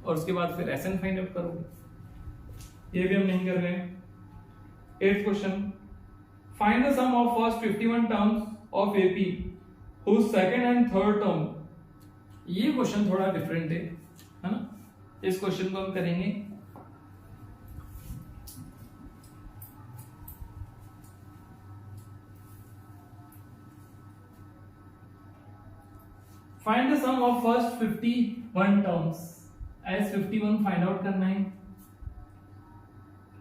और उसके बाद फिर एसएन फाइंड आउट करोगे। ये भी हम नहीं कर रहे हैं। 8th question, find the sum of first 51 terms of AP whose second and third term. ये क्वेश्चन थोड़ा डिफरेंट है ना, इस क्वेश्चन को हम करेंगे find the sum of first 51 terms. S 51 find out करना है।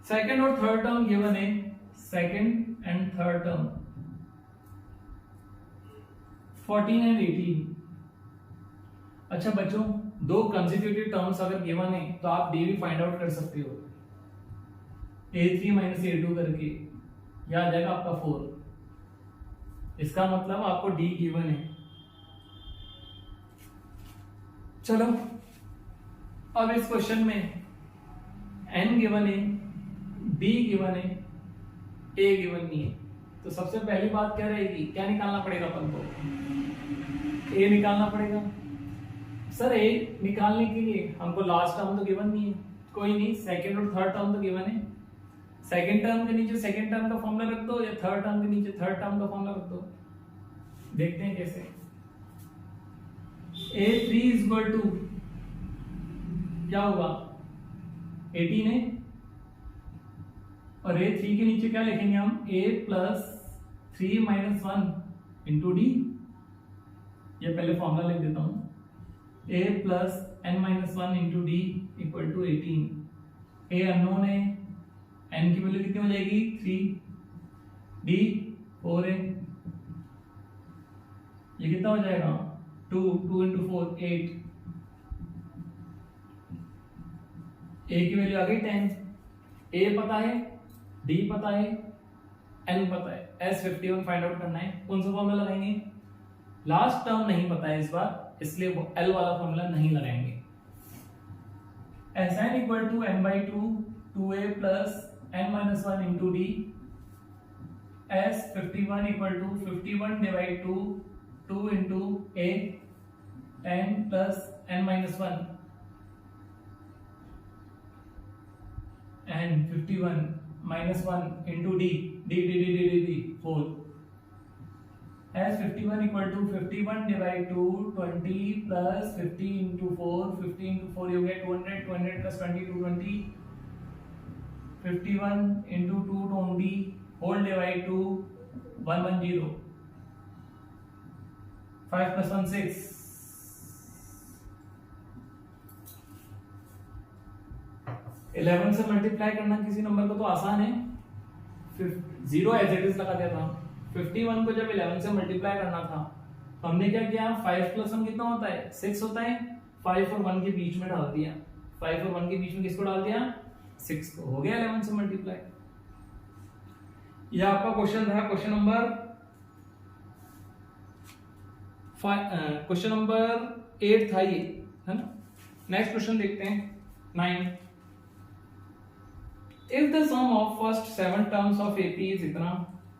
सेकंड और थर्ड टर्म गिवन है, second and third term 14 and 18। अच्छा बच्चों, दो कंसेक्यूटिव टर्म्स अगर गिवन है तो आप डी भी फाइंड आउट कर सकते हो, a3 माइनस a2 करके, यह आ जाएगा आपका 4। इसका मतलब आपको डी गिवन है। चलो अब इस क्वेश्चन में n गिवन है, b गिवन है, a गिवन नहीं है, तो सबसे पहली बात क्या रहेगी, क्या निकालना पड़ेगा अपन को, a निकालना पड़ेगा। सर a निकालने के लिए हमको लास्ट टर्म तो गिवन नहीं है, कोई नहीं, सेकंड और थर्ड टर्म तो गिवन है। सेकंड टर्म के नीचे सेकंड टर्म का फॉर्मूला रख दो या थर्ड टर्म के नीचे थर्ड टर्म का फॉर्मूला रख दो। देखते हैं कैसे। a3 इज इक्वल टू क्या होगा 18 है, और a3 के नीचे क्या लिखेंगे हम, a plus 3 minus 1 into d. ये पहले फॉर्मूला लिख देता हूं, a plus n minus 1 into d equal to 18। a unknown है, n की वैल्यू कितनी हो जाएगी 3, d 4 है, ये कितना हो जाएगा 2 इंटू 4 8, a की वैल्यू आ गई 10, a पता है, d पता है, n पता है, s 51 फाइंड आउट करना है। कौन सा फॉर्मूला लगाएंगे, लास्ट टर्म नहीं पता है इस बार, इसलिए वो l वाला फॉर्मूला नहीं लगाएंगे। sn equal to n/2 2a plus n minus 1 into d. s 51 equal to 51 divide 2 into a 10 plus n minus 1 and 51 minus 1 into d 4। S 51 equal to 51 divide two 20 plus 50 into 4, 50 into 4 ये हो गया 200, 200 plus 20 220, 51 into 220 whole divide two 110, 5 प्लस 1 6, 11 से multiply करना किसी number को तो आसान है, 0 एज इट इज लगा दिया था। 51 को जब 11 से मल्टीप्लाई करना था तो हमने क्या किया, 5 प्लस 1 कितना होता है, 6 होता है, 5 और 1 के बीच में डाल दिया, 5 और 1 के बीच में किसको डाल दिया, 6 को, हो गया 11 से मल्टीप्लाई। यह आपका क्वेश्चन था, क्वेश्चन नंबर 8 था ये, है ना। नेक्स्ट क्वेश्चन देखते हैं 9। If the sum of first 7 terms of AP is इतना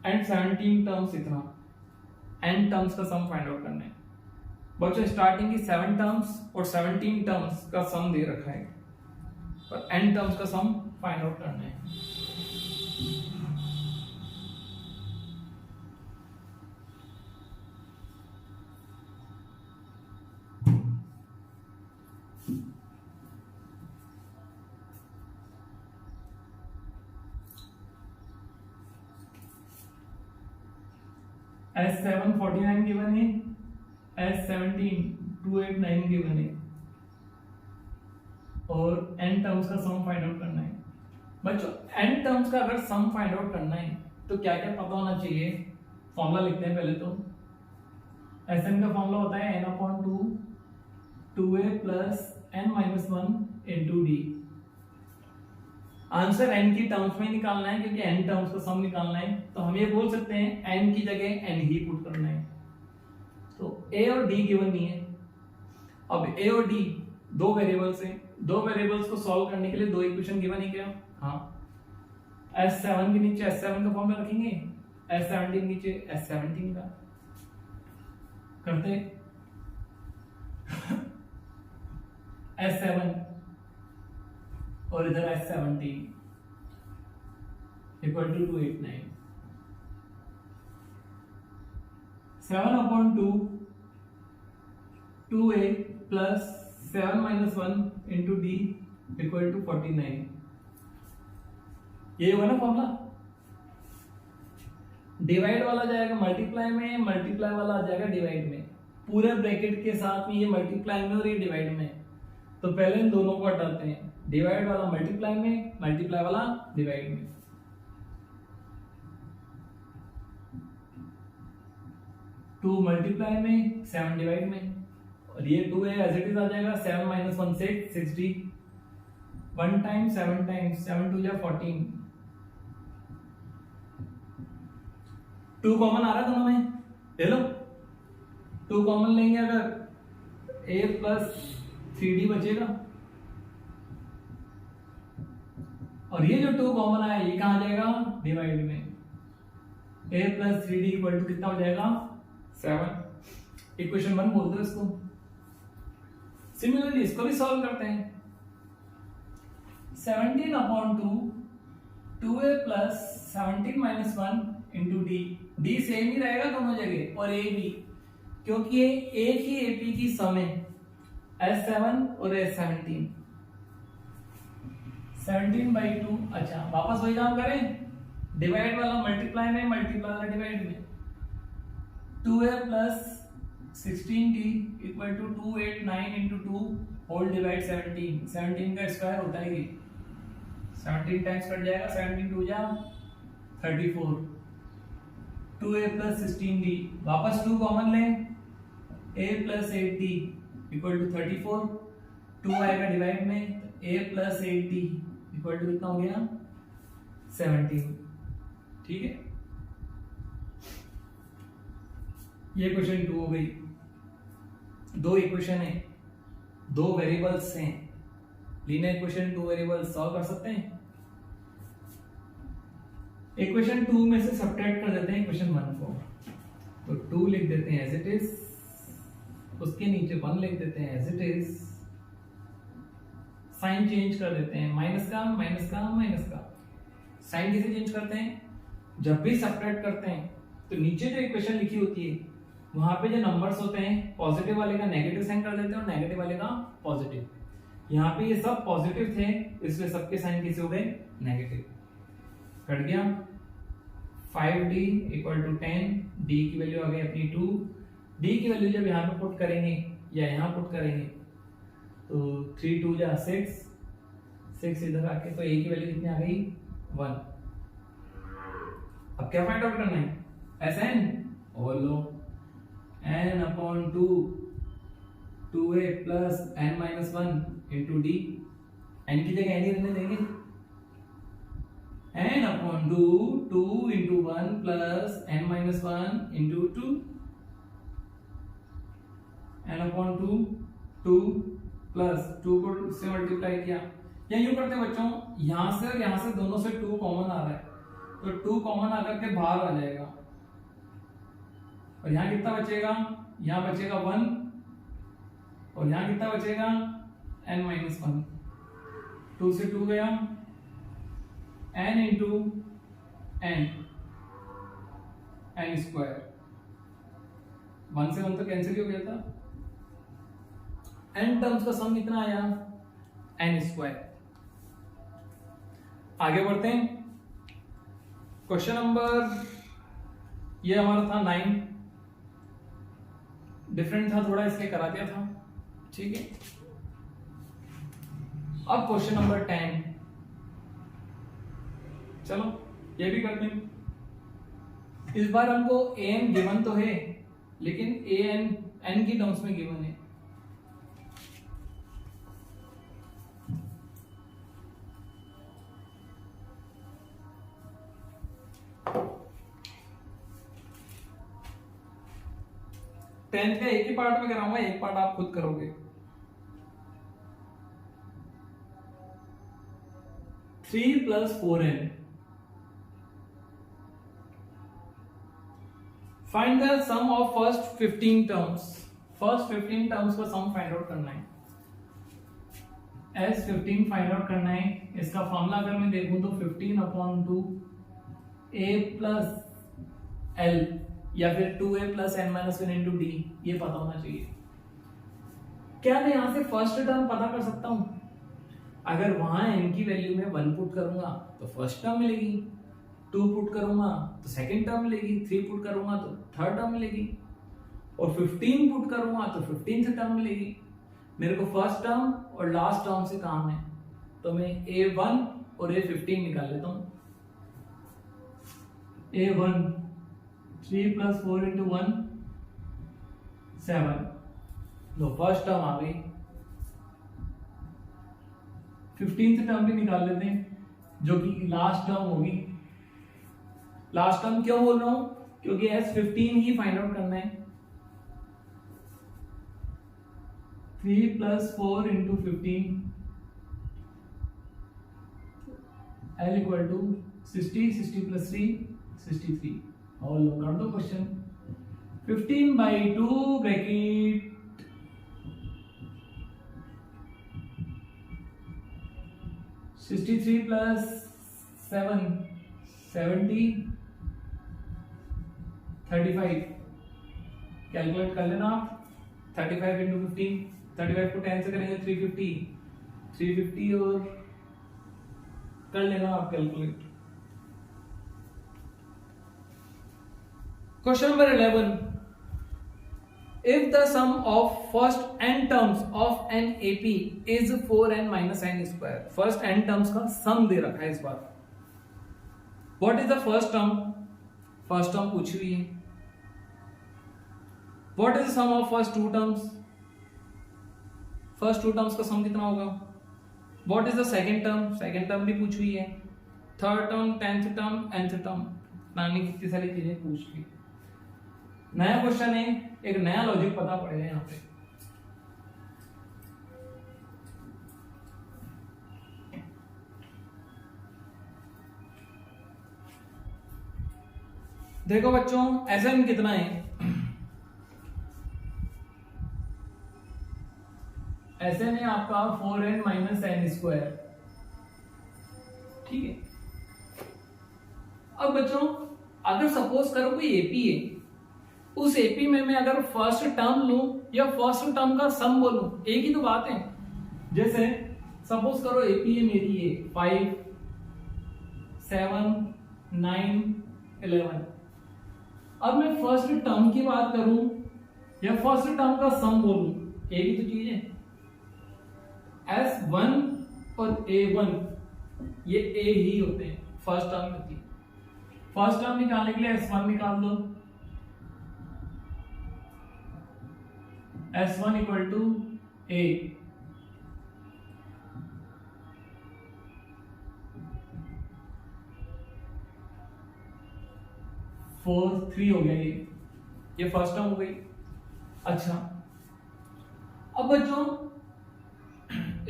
and 17 terms इतना, n terms का सम फाइंड आउट करना है। बच्चों स्टार्टिंग की 7 टर्म्स और 17 टर्म्स का सम दे रखा है और n टर्म्स का सम फाइंड आउट करना है। S7 49 गिवन है, S17 289 गिवन है और n टर्म्स का सम फाइंड आउट करना है। बच्चों n टर्म्स का अगर सम फाइंड आउट करना है तो क्या क्या पता होना चाहिए, फॉर्मूला लिखते हैं पहले तो। Sn का फॉर्मूला होता है n/2 2a plus n-1 into D. Answer n की टर्म्स में निकालना है क्योंकि n टर्म्स का सम निकालना है, तो हम ये बोल सकते हैं n की जगह n ही पुट करना है। तो a और d गिवन नहीं है। अब a और d दो वेरिएबल्स हैं, दो वेरिएबल्स को सॉल्व करने के लिए दो इक्वेशन गिवन है क्या, हाँ। S7 के नीचे S7 का फॉर्मूला रखेंगे, S17 के नीचे S17 का करते S7 और इधर S17 इक्वल टू 289, 7/2 2a प्लस 7-1 इंटू डी इक्वल टू 49। ये होगा ना फॉर्मूला। डिवाइड वाला जाएगा मल्टीप्लाई में, मल्टीप्लाई वाला आ जाएगा डिवाइड में, पूरे ब्रैकेट के साथ में ये मल्टीप्लाई में और ये डिवाइड में। तो पहले इन दोनों को हटाते हैं, डिवाइड वाला मल्टीप्लाई में, मल्टीप्लाई वाला डिवाइड में। टू मल्टीप्लाई में, 7 डिवाइड में, और ये 2 है एज इट इज आ जाएगा, 7-1 60, 1 टाइम 7 टाइम्स 7 2 जा 14, 2 कॉमन आ रहा है दोनों में, ले लो। 2 कॉमन लेंगे अगर a प्लस 3d बचेगा, और ये जो 2 कॉमन आया ये कहां जाएगा, डिवाइड में। a plus 3d equal to कितना हो जाएगा, 7। इक्वेशन 1 बोल दो इसको। सिमिलरली इसको भी सॉल्व करते हैं। 17/2 2a plus 17-1 into d, d सेम ही रहेगा दोनों जगह और a भी, क्योंकि ये एक ही एपी की सम है, S7 और S17। 17/2, अच्छा वापस वही काम करें, डिवाइड वाला मल्टीप्लाई में, मल्टीप्लाई वाला डिवाइड में। 2a plus 16d equal to 289 into 2 whole divide 17, 17 का स्क्वायर होता है ये, 17 टाइम्स कट जाएगा, 17 2 जा 34, 2a प्लस 16d, वापस 2 कॉमन लें, a plus 8d equal to 34, 2 आएगा डिवाइड में, a plus 8d equal to कितना हो गया, 17। ठीक है, ये क्वेश्चन 2 हो गई। दो इक्वेशन है, दो वेरिएबल्स हैं, लीनियर इक्वेशन 2 वेरिएबल्स सॉल्व कर सकते हैं। इक्वेशन 2 में से सब्ट्रैक्ट कर देते हैं इक्वेशन 1 को, तो 2 लिख देते हैं एज इट इज, उसके नीचे 1 लिख देते हैं as it is, sign change कर देते हैं, माइनस का माइनस का माइनस का। साइन कैसे चेंज करते हैं, जब भी सब्ट्रैक्ट करते हैं तो तो नीचे जो इक्वेशन लिखी होती है वहां पे जो नंबर्स होते हैं पॉजिटिव वाले का नेगेटिव साइन कर देते हैं और नेगेटिव वाले का पॉजिटिव। यहाँ पे ये सब पॉजिटिव थे इसलिए सबके साइन कैसे हो गए नेगेटिव। कट गया। 5d इक्वल टू 10, d की वैल्यू आ गई अपनी 2। d की वैल्यू जब यहाँ पे पुट करेंगे या यहाँ पुट करेंगे तो 3 2 जा 6, 6 इधर आके तो a की वैल्यू कितनी आ गई 1। अब क्या फाइंड आउट करना है Sn और लो n upon 2 2a plus n minus 1 into d। n की जगह n ही रहने देंगे। n upon 2 2 into 1 plus n minus 1 into 2। n upon 2 2 plus 2 को से मल्टीप्लाई किया या यूं करते बच्चों, यहां से और यहां से दोनों से 2 कॉमन आ रहा है तो 2 कॉमन आकर के बाहर आ जाएगा और यहां कितना बचेगा, यहां बचेगा 1 और यहां कितना बचेगा n माइनस 1। 2 से 2 गया n इंटू n स्क्वायर। 1 से 1 तो कैंसिल हो गया था। n टर्म्स का सम कितना आया n स्क्वायर। आगे बढ़ते हैं। क्वेश्चन नंबर ये हमारा था 9, डिफरेंट था थोड़ा इसलिए करा दिया था, ठीक है। अब क्वेश्चन नंबर 10, चलो ये भी करते हैं। इस बार हमको an गिवन तो है लेकिन n की टर्म्स में गिवन है। टेंथ का एक ही पार्ट में कराऊंगा, एक पार्ट आप खुद करोगे। 3 plus 4n, find the sum of first 15 terms. First 15 terms का सम फाइंड आउट करना है। एस 15 फाइंड आउट करना है। इसका फॉर्मूला अगर मैं देखूं तो 15 अपॉन 2 a प्लस एल या फिर 2a plus n minus 1 into d, ये पता होना चाहिए। क्या मैं यहां से फर्स्ट टर्म पता कर सकता हूं? अगर वहां n की वैल्यू में 1 पुट करूंगा तो फर्स्ट टर्म मिलेगी, 2 पुट करूंगा तो सेकंड टर्म मिलेगी, 3 पुट करूंगा तो थर्ड टर्म मिलेगी और 15 पुट करूंगा तो 15th टर्म मिलेगी। मेरे को फर्स्ट टर्म और लास्ट टर्म से काम है तो मैं a1 और a15 निकाल लेता हूं। a1 3 प्लस 4 इंटू 1 7, लो फर्स्ट टर्म आ गई। 15th टर्म भी निकाल लेते हैं जो कि लास्ट टर्म होगी। लास्ट टर्म क्यों बोल रहा हूं? क्योंकि S15 ही फाइंड आउट करना है। 3 plus 4 into 15 L equal to 60, 60 plus 3 63। और लो कर दो क्वेश्चन। 15/2 bracket 63 plus 7 70 35। कैलकुलेट कर लेना आप। 35 इंटू 15, 35 को 10 से करेंगे 350 और कर लेना आप calculate. Question number 11. If the sum of first n terms of an AP is 4n minus n square, first n terms का sum दे रखा है इस बार। What is the first term? First term पूछी हुई है। What is the sum of first two terms? First two terms का sum कितना होगा? What is the second term? Second term भी पूछी हुई है। Third term, 10th term, nth term, नानी कितनी सारी चीजें पूछ ली। नया क्वेश्चन है, एक नया लॉजिक पता पड़ेगा यहाँ पे। देखो बच्चों Sn कितना है? Sn है आपका 4n माइनस n स्क्वायर, ठीक है। अब बच्चों अगर सपोज करो कोई एपी है, उस एपी में मैं अगर फर्स्ट टर्म लूं या फर्स्ट टर्म का सम बोलूं, एक ही तो बात है। जैसे सपोज करो एपी है मेरी ये 5 7 9 11। अब मैं फर्स्ट टर्म की बात करूं या फर्स्ट टर्म का सम बोलूं, एक ही तो चीज है। S1 और A1 ये A ही होते हैं, फर्स्ट टर्म होती है। फर्स्ट टर्म निकालने के लिए S1 निकाल दो, S1 equal to A। Four 3 हो गया, ये फर्स्ट टर्म हो गई। अच्छा, अब बच्चों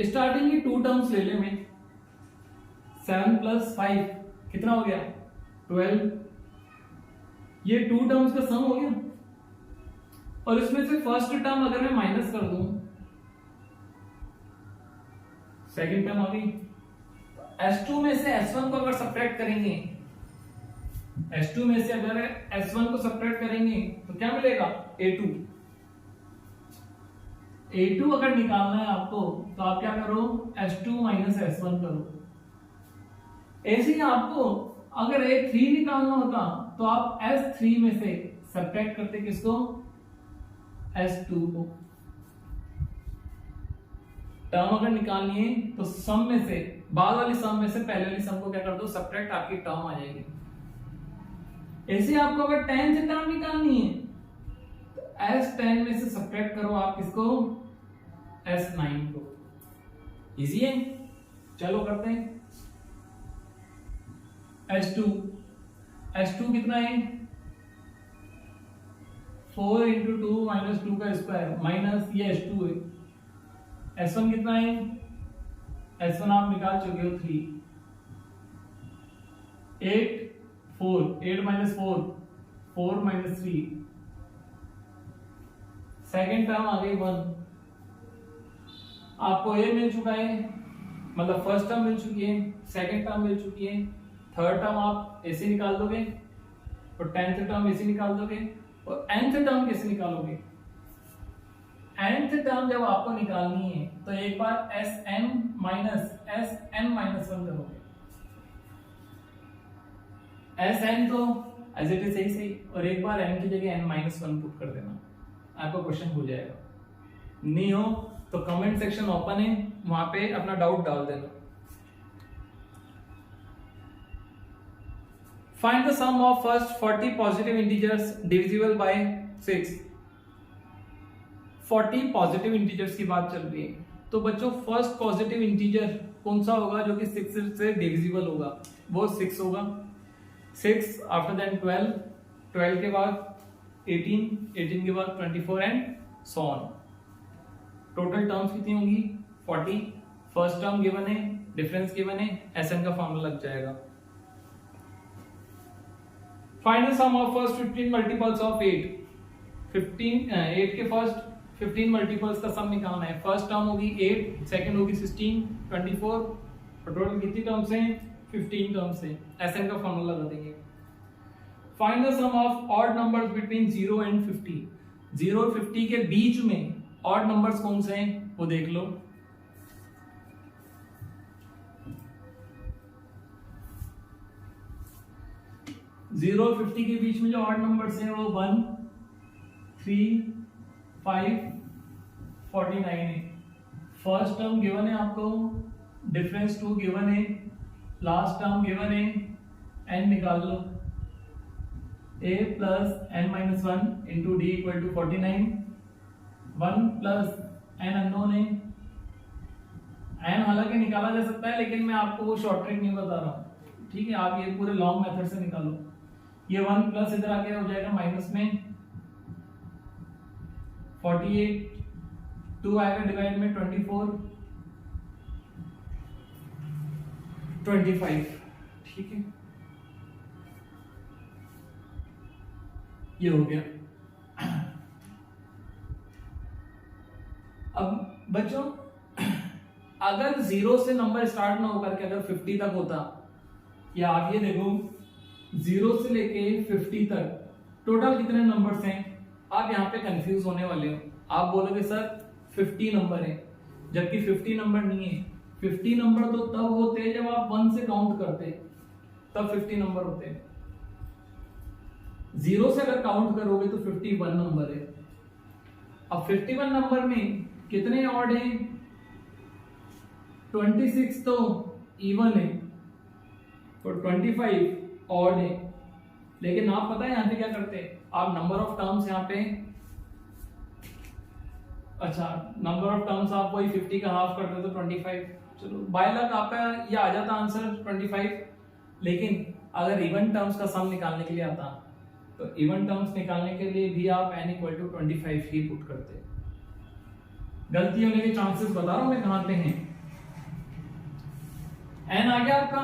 स्टार्टिंग की 2 टर्म्स ले ले मैं। 7 + 5 कितना हो गया 12। ये 2 टर्म्स का सम हो गया, और इसमें से फर्स्ट टर्म अगर मैं माइनस कर दूं, सेकंड टर्म आ गई। S2 में से S1 को अगर सब्ट्रैक्ट करेंगे, S2 में से अगर S1 को सब्ट्रैक्ट करेंगे तो क्या मिलेगा A2। A2 अगर निकालना है आपको तो आप क्या करो, S2 - S1 करो। ऐसे ही आपको अगर A3 निकालना होता तो आप S3 में से सब्ट्रैक्ट करते किसको, S2 को। टर्म अगर निकालनी है तो सम में से, बाद वाली सम में से पहले वाली सम को क्या कर दो, सब्ट्रैक्ट, आपकी टर्म आ जाएगी। ऐसे आपको अगर 10 से टर्म निकालनी है तो S10 में से सब्ट्रैक्ट करो आप किसको, S9 को। इजी है, चलो करते हैं। S2 कितना है, 4 × 2 - 2 का स्क्वायर माइनस ये S2 है। S1 कितना है, S1 आप निकाल चुके हो 3। 8 4 8 - 4 4 - 3। सेकेंड टर्म आ गई 1। आपको ए मिल चुका है, मतलब फर्स्ट टर्म मिल चुकी है, सेकेंड टर्म मिल चुकी है, थर्ड टर्म आप ऐसे निकाल दोगे, और 10th टर्म ऐसे निकाल दोगे, और nth टर्म कैसे निकालोगे। nth टर्म जब आपको निकालनी है तो एक बार Sn - Sn - 1 करोगे। Sn तो एज इट इज सही, और एक बार n की जगह n-1 पुट कर देना, आपका क्वेश्चन हो जाएगा। नहीं हो तो कमेंट सेक्शन ओपन है, वहां पे अपना डाउट डाल देना। Find the sum of first 40 positive integers divisible by 6। 40 positive integers की बात चल रही है, तो बच्चों फर्स्ट पॉजिटिव इंटीजर कौन सा होगा जो कि 6 से डिविजिबल होगा, वो 6 होगा। 6 आफ्टर देन 12, 12 के बाद 18, 18 के बाद 24 and so on. Total terms कितनी होंगी 40। फर्स्ट टर्म गिवन है, डिफरेंस गिवन है, Sn का फॉर्मूला लग जाएगा। Find the sum of first 15 multiples of 8। 8 के फर्स्ट 15 मल्टीपल्स का सम निकालना है। फर्स्ट टर्म होगी 8, सेकंड होगी 16, 24, और टोटल कितनी टर्म्स हैं 15 टर्म्स हैं। Sn का फॉर्मूला लगा देंगे। Find the sum of odd numbers between 0 and 50। 0 और 50 के बीच में ऑड नंबर्स कौन से हैं वो देख लो। जीरो और 50 के बीच में जो ऑड नंबर्स हैं वो 1, 3, 5, 49 है। फर्स्ट टर्म गिवन है आपको, डिफरेंस 2 गिवन है, लास्ट टर्म गिवन है, n निकाल लो। a plus n-1 into d equal to 49। 1 plus n unknown है, n हालांकि निकाला जा सकता है लेकिन मैं आपको वो शॉर्ट ट्रिक नहीं बता रहा हूँ, ठीक है। आप ये पूरे लॉन्ग मेथड से निकालो। ये 1 प्लस इधर आके हो जाएगा माइनस में 48, 2 आएगा डिवाइड में 24, 25, ठीक है। ये हो गया। अब बच्चों अगर 0 से नंबर स्टार्ट ना होकर के अगर 50 तक होता, या आप ये देखो 0 से लेके 50 तक टोटल कितने नंबर्स हैं? आप यहाँ पे कंफ्यूज होने वाले हो। आप बोलोगे सर 50 नंबर है, जबकि 50 नंबर नहीं है। 50 नंबर तो तब होते हैं जब आप 1 से काउंट करते हैं, तब 50 नंबर होते हैं। 0 से अगर काउंट करोगे तो 51 नंबर है। अब 51 नंबर में कितने ऑड हैं? 26 तो इवन है और 25 ऑड है। लेकिन आप पता है यहाँ पे क्या करते हैं? आप नंबर ऑफ टर्म्स यहाँ पे, अच्छा नंबर ऑफ टर्म्स आप वही 50 का हाफ करते तो 25, चलो बाय लक आपका ये आ जाता आंसर 25। लेकिन अगर इवन टर्म्स का सम निकालने के लिए आता तो इवन टर्म्स निकालने के लिए भी आप n इक्वल टू 25 ही पुट करते। गलती होने के चांसेस बता रहा हूं मैं कहां पे हैं। n आ गया आपका,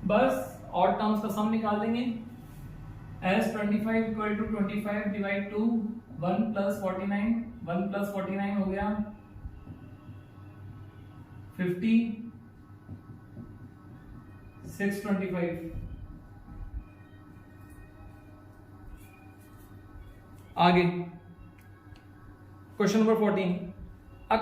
बस और टर्म्स का सम निकाल देंगे। as 25 equal to 25 divide two 1 plus 49, 1 plus 49 हो गया 50, 625। आगे question number 14, a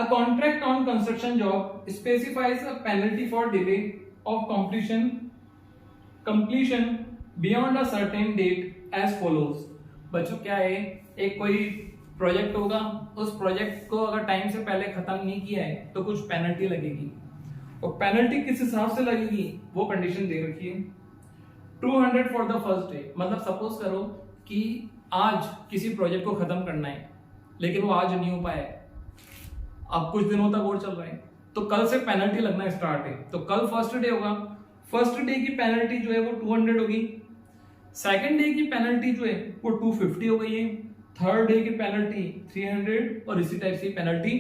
contract on construction job specifies a penalty for delay of completion beyond a certain date as follows। बच्चों क्या है, एक कोई प्रोजेक्ट होगा, उस प्रोजेक्ट को अगर टाइम से पहले खत्म नहीं किया है तो कुछ पेनल्टी लगेगी, और पेनल्टी किस हिसाब से लगेगी वो कंडीशन दे रखी है। 200 फॉर द फर्स्ट डे, मतलब सपोज करो कि आज किसी प्रोजेक्ट को खत्म करना है लेकिन वो आज नहीं हो पाया है, अब कुछ दिनों तक और चल रहा है, तो कल से पेनल्टी लगना स्टार्ट है। तो कल फर्स्ट डे होगा, फर्स्ट डे की पेनल्टी जो है वो 200 होगी, सेकंड डे की पेनल्टी जो है वो 250 हो गई है, थर्ड डे की पेनल्टी 300 और इसी टाइप से पेनल्टी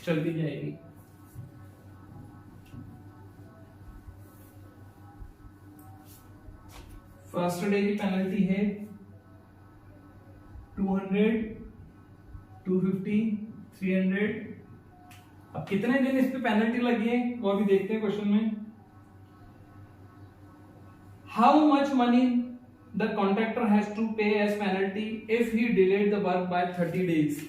चलती जाएगी। फर्स्ट डे की पेनल्टी है 200, 250, 300। अब कितने दिन इस पे पेनल्टी लगी है वो अभी देखते हैं क्वेश्चन में। How much money the contractor has to pay as penalty if he delayed the work by 30 days.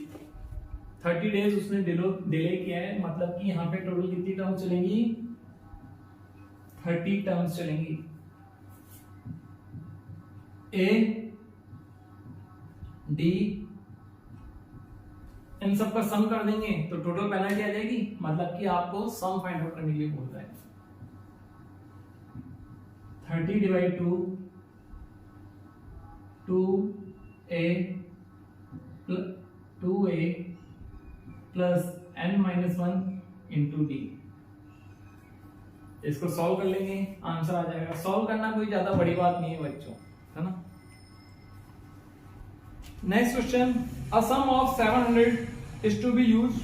30 days उसने डिले किया है, मतलब कि यहां पे टोटल कितनी टर्म्स चलेंगी? 30 टर्म्स चलेंगी। ए डी इन सब का सम कर देंगे तो टोटल पेनल्टी आ जाएगी, मतलब कि आपको सम फाइंड आउट करने के लिए बोलता है। 30 divide two 2a plus n-1 into D. इसको सॉल्व कर लेंगे, आंसर आ जाएगा। सॉल्व करना कोई ज्यादा बड़ी बात नहीं है बच्चों, है ना। Next question, a sum of 700 is to be used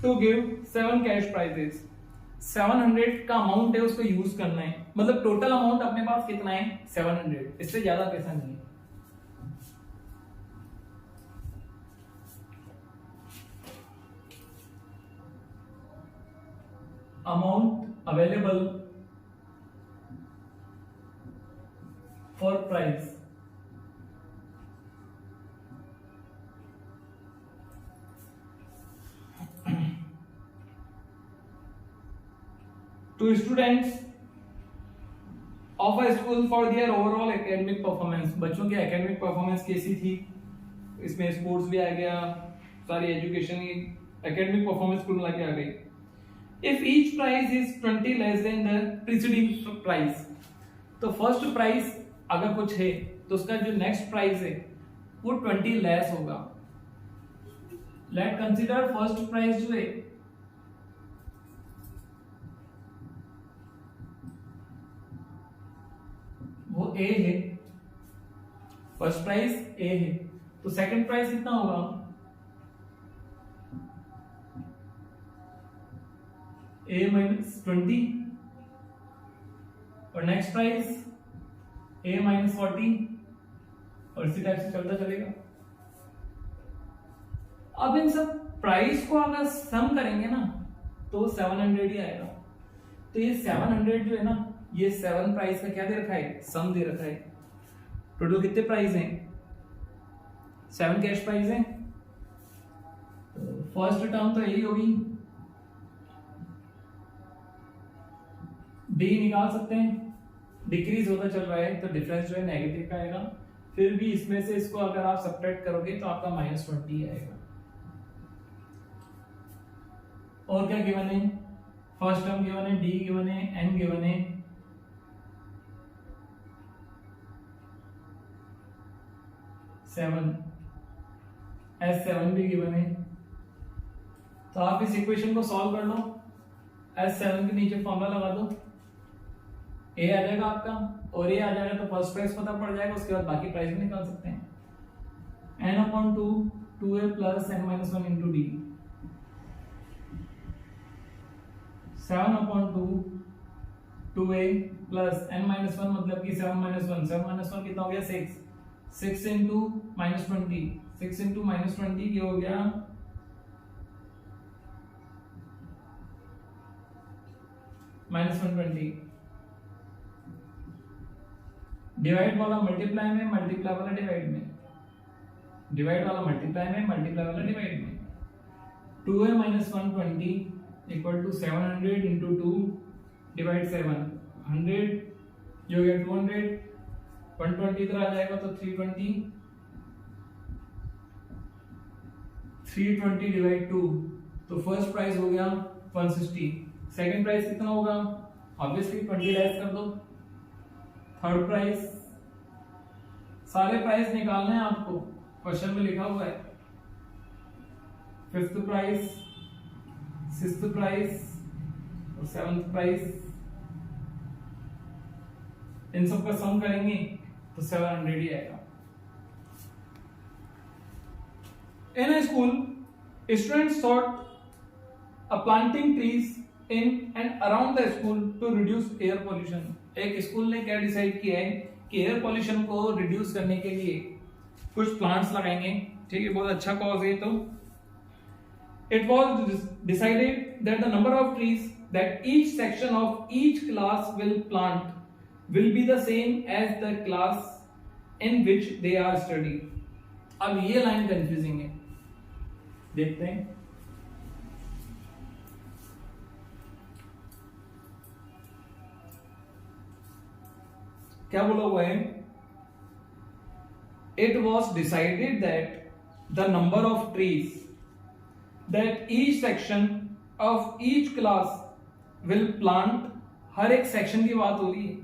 to give 7 cash prizes। 700 का अमाउंट है उसको यूज करना है, मतलब टोटल अमाउंट अपने पास कितना है? 700, इससे ज्यादा पैसा नहीं है। Amount available for prize to students of a school for their overall academic performance। बच्चों की academic performance कैसी थी? इसमें स्पोर्ट्स भी आ गया, सारी एजुकेशन की academic performance कुल मिला के आ गई। If each prize is 20 less than the preceding prize, तो फर्स्ट प्राइज अगर कुछ है तो उसका जो नेक्स्ट प्राइज है वो 20 लेस होगा। लेट कंसीडर फर्स्ट प्राइज जो है वो ए है, फर्स्ट प्राइस ए है, तो सेकंड प्राइस कितना होगा? ए माइनस 20 और नेक्स्ट प्राइस ए माइनस 40 और इसी टाइप से चलता चलेगा। अब इन सब प्राइस को अगर सम करेंगे ना तो 700 ही आएगा। तो ये 700 जो है ना, ये 7 प्राइस का क्या दे रखा है, सम दे रखा है। टोटल कितने प्राइस हैं, 7 कैश प्राइस हैं। तो फर्स्ट टर्म तो यही होगी, डी निकाल सकते हैं, डिक्रीज होता चल रहा है तो डिफरेंस जो है नेगेटिव का आएगा। फिर भी इसमें से इसको अगर आप सब्ट्रैक्ट करोगे तो आपका -20 आएगा। और क्या गिवन है, फर्स्ट टर्म गिवन है, डी गिवन है, एन गिवन है, सेवन, S7 भी गिवन है। तो आप इस इक्वेशन को सॉल्व कर लो, S7 के नीचे फॉर्मूला लगा दो, ए आ जाएगा आपका, और ए आ जाएगा तो फर्स्ट प्राइस पता पड़ जाएगा, उसके बाद बाकी प्राइस भी निकाल सकते हैं। n/2 2a + n-1 into d, 7/2 2a + n-1 मतलब कि 7 कितना हो गया, 6, 6 into -20, 6 into -20 ये हो गया -120। डिवाइड वाला मल्टीप्लाई में, मल्टीप्लाई वाला डिवाइड में, डिवाइड वाला मल्टीप्लाई में, मल्टीप्लाई वाला डिवाइड में। 2a - 120 = 700 into 2 डिवाइड 7, 100 ये हो गया 200, 120 इधर आ जाएगा तो 320, 320 डिवाइड 2, तो फर्स्ट प्राइस हो गया 160, सेकंड प्राइस कितना होगा, ऑब्वियसली 20 लेस कर दो, थर्ड प्राइस, सारे प्राइस निकालने हैं आपको, क्वेश्चन में लिखा हुआ है। फिफ्थ प्राइस, सिक्स्थ प्राइस और सेवंथ प्राइस, इन सब का सम करेंगे तो 700 ही आएगा। In a school, students taught a planting trees in and around the school to reduce air pollution। एक स्कूल ने क्या डिसाइड किया है कि एयर पॉल्यूशन को रिड्यूस करने के लिए कुछ प्लांट्स लगाएंगे, ठीक है, बहुत अच्छा कॉज है। तो it was decided that the number of trees that each section of each class will plant will be the same as the class in which they are studying। अब ये लाइन कंफ्यूजिंग है, देखते हैं। क्या बोला हुआ है, it was decided that the number of trees that each section of each class will plant, हर एक सेक्शन की बात हो रही है।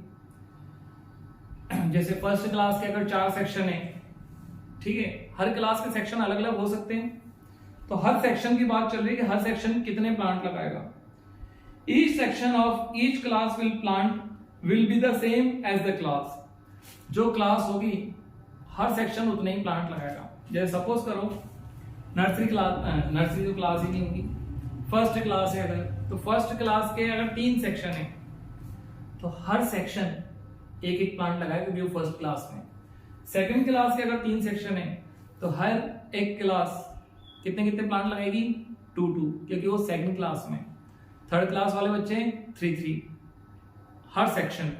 जैसे फर्स्ट क्लास के अगर 4 सेक्शन है, ठीक है, हर क्लास के सेक्शन अलग अलग हो सकते हैं, तो हर सेक्शन की बात चल रही है कि हर सेक्शन कितने प्लांट लगाएगा। Each section of each class will plant will be the same as the class, जो क्लास होगी हर सेक्शन उतने ही प्लांट लगाएगा। जैसे सपोज करो नर्सरी क्लास, नर्सरी जो क्लास ही नहीं होगी, फर्स्ट क्लास है अगर, तो फर्स्ट क्लास के अगर 3 सेक्शन है तो हर सेक्शन एक एक प्लांट लगाएगा क्योंकि वो फर्स्ट क्लास में। सेकंड क्लास के अगर 3 सेक्शन है तो हर एक क्लास कितने कितने प्लांट लगाएगी, 2 क्योंकि वो सेकंड क्लास में। थर्ड क्लास वाले बच्चे 3 हर section.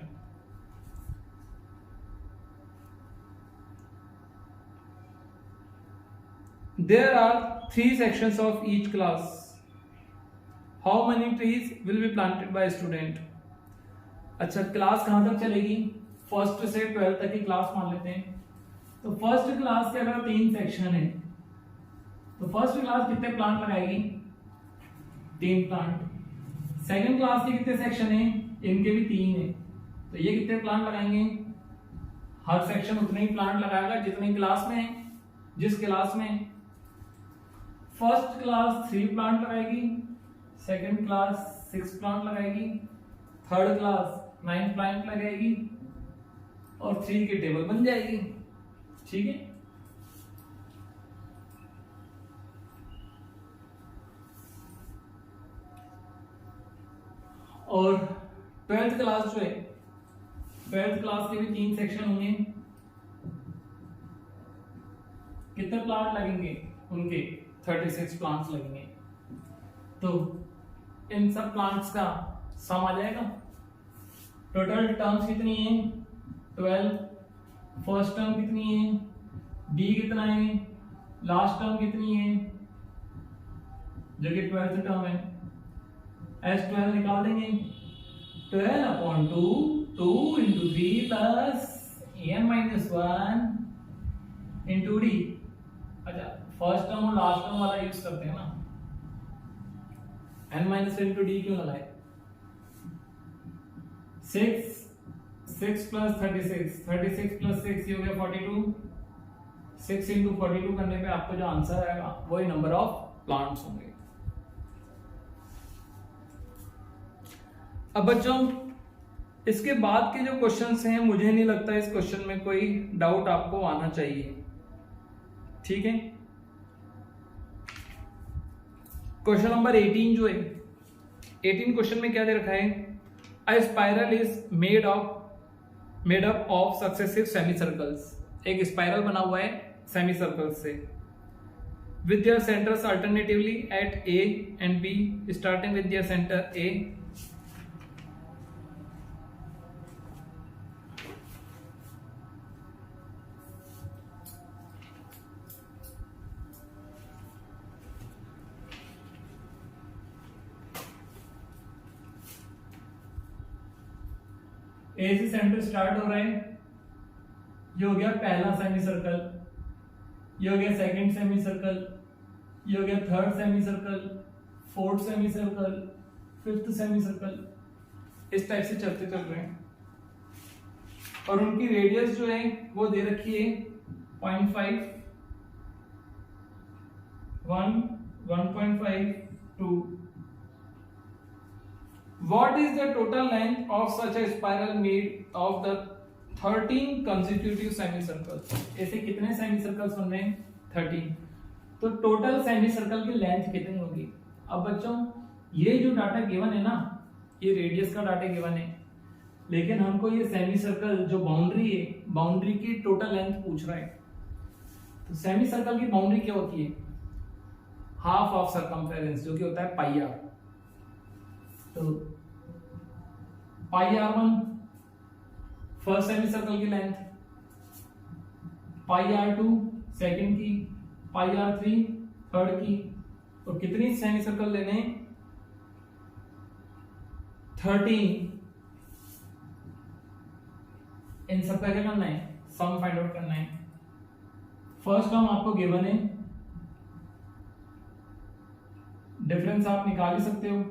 There are 3 sections of each class. How many trees will be planted by student? अच्छा, क्लास कहां तक चलेगी, फर्स्ट से 12 तक की क्लास मान लेते हैं। तो फर्स्ट क्लास के अगर 3 सेक्शन है तो फर्स्ट क्लास कितने प्लांट लगाएगी, 3 प्लांट। सेकंड क्लास के कितने सेक्शन है, इनके भी 3 है, तो ये कितने प्लांट लगाएंगे, हर सेक्शन उतने ही प्लांट लगाएगा जितनी क्लास में है, जिस क्लास में। फर्स्ट क्लास 3 प्लांट लगाएगी, सेकंड क्लास 6 प्लांट लगाएगी, थर्ड क्लास 9 प्लांट लगाएगी और 3 की टेबल बन जाएगी, ठीक है। और 12th क्लास जो है, 12th क्लास के भी 3 सेक्शन होंगे, कितने प्लांट लगेंगे उनके, 36 प्लांट्स लगेंगे। तो इन सब प्लांट्स का सम आ जाएगा। टोटल टर्म्स कितनी है 12, फर्स्ट टर्म कितनी है डी कितना है, लास्ट टर्म कितनी है जो कि 12th टर्म है, S12 निकाल देंगे 12/2 2 into 3 plus n minus 1 into d। अच्छा फर्स्ट टर्म और लास्ट टर्म वाला यूज करते हैं ना, n minus into d क्यों लगाए। 6 plus 36 36 plus 6 ये हो गया 42। 6 into 42 करने पे आपको जो आंसर आएगा वही नंबर ऑफ प्लांट्स होंगे। अब बच्चों इसके बाद के जो क्वेश्चंस हैं मुझे नहीं लगता इस क्वेश्चन में कोई डाउट आपको आना चाहिए, ठीक है। क्वेश्चन नंबर 18 जो है 18 क्वेश्चन में क्या दे रखा है, a spiral is made up of successive semi circles. एक स्पाइरल बना हुआ है सेमी सर्कल से with their centres alternatively at A and B, starting with their centre A. A से सेंटर स्टार्ट हो रहा है, ये हो गया पहला सेमी सर्कल, ये हो गया सेकंड सेमी सर्कल, ये हो गया third semi circle, fourth semi circle, fifth semi circle, इस टाइप से चलते चल रहे हैं। और उनकी रेडियस जो है वो दे रखी है 0.5 1 1.5 2। What is the total length of such a spiral made of the 13 consecutive semicircles? ऐसे कितने सेमीसर्कल्स बन रहे हैं 13। तो टोटल सेमीसर्कल की लेंथ कितनी होगी। अब बच्चों ये जो डाटा गिवन है ना, ये रेडियस का डाटा गिवन है, लेकिन हमको ये सेमीसर्कल जो बाउंड्री है, बाउंड्री की टोटल लेंथ पूछ रहा है। तो सेमीसर्कल की बाउंड्री क्या होती है, हाफ ऑफ सर्कमफेरेंस, जो कि होता है पाई आर। तो पाई r1 फर्स्ट सेमी सर्कल की लेंथ, पाई r2 सेकंड की, पाई r3 थर्ड की। तो कितनी सेमी सर्कल लेने 13। इन सबका क्या करना है, सम फाइंड आउट करना है। फर्स्ट टर्म आपको गिवन है, डिफरेंस आप निकाल ही सकते हो,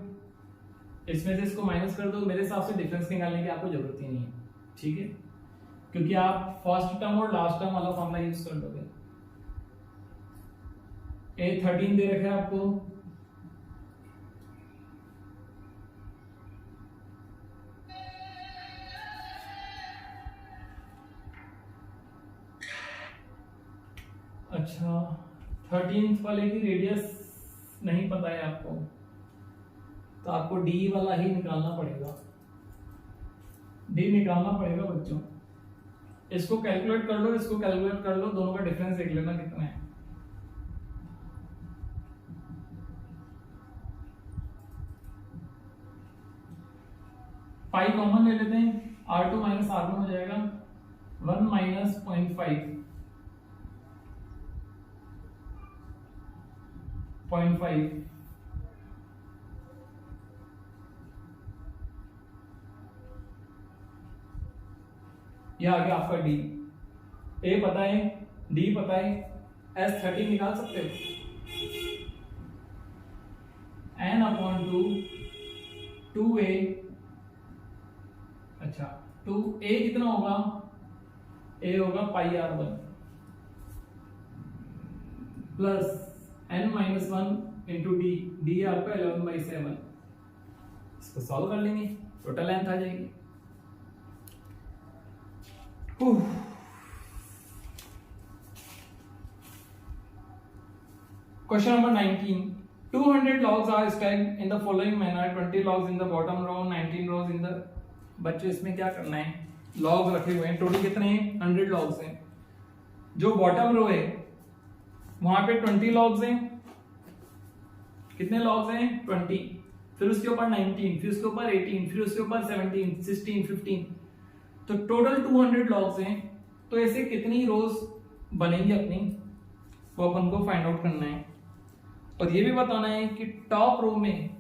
इसमें से इसको माइनस कर दो। मेरे हिसाब से डिफरेंस निकालने की आपको जरूरत ही नहीं है, ठीक है, क्योंकि आप फर्स्ट टर्म और लास्ट टर्म वाला फॉर्मूला यूज कर दोगे। A13 दे रखा है आपको, अच्छा 13th वाले की रेडियस नहीं पता है आपको, तो आपको डी वाला ही निकालना पड़ेगा। डी निकालना पड़ेगा बच्चों, इसको कैलकुलेट कर लो, इसको कैलकुलेट कर लो, दोनों का डिफरेंस देख लेना कितना है। पाई कॉमन ले लेते हैं, R2 माइनस R1 हो जाएगा 1 माइनस 0.5 ये आ गया आपका डी। ए पता है, डी पता है, S13 निकाल सकते हो, n/2 2a। अच्छा 2a कितना होगा, a होगा पाई r1 plus n-1 into d, D आपका 11/7। इसको सॉल्व कर लेंगे, टोटल लेंथ आ जाएगी। Question number 19. 200 logs are stacked in the following manner: 20 logs in the bottom row, 19 rows in the। बच्चों इसमें क्या करना है, लॉग रखे हुए हैं, टोटल कितने हैं 100 लॉग्स हैं। जो बॉटम रो है वहां पे 20 लॉग्स हैं, कितने लॉग्स हैं 20। फिर उसके ऊपर 19, फिर उसके ऊपर 18, फिर उसके ऊपर 17, 16, 15, तो टोटल 200 लॉग्स हैं। तो ऐसे कितनी रोज बनेंगी अपनी, वो अपन को फाइंड आउट करना है। और ये भी बताना है कि टॉप रो में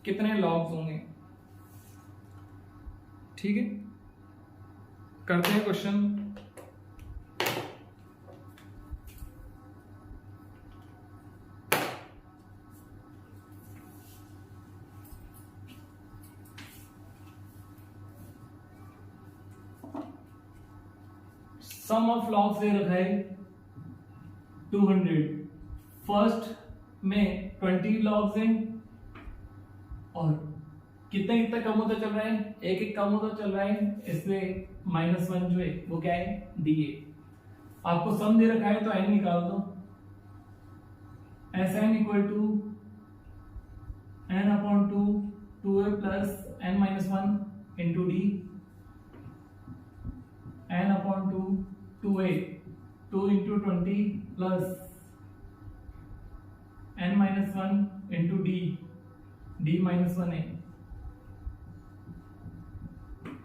कितने लॉग्स होंगे। ठीक है, करते हैं क्वेश्चन। सम ऑफ लॉग्स दे रखा है 200। फर्स्ट में 20 लॉग्स हैं और कितना कितना कम होता चल रहा है, एक एक कम होता चल रहा है, इसलिए -1 जो है वो क्या है, डी है। आपको सम दे रखा है तो n निकाल दो। Sn equal to n/2 2a plus n-1 into d, n/2 2a 2 into 20 plus n-1 into d, d -1 है,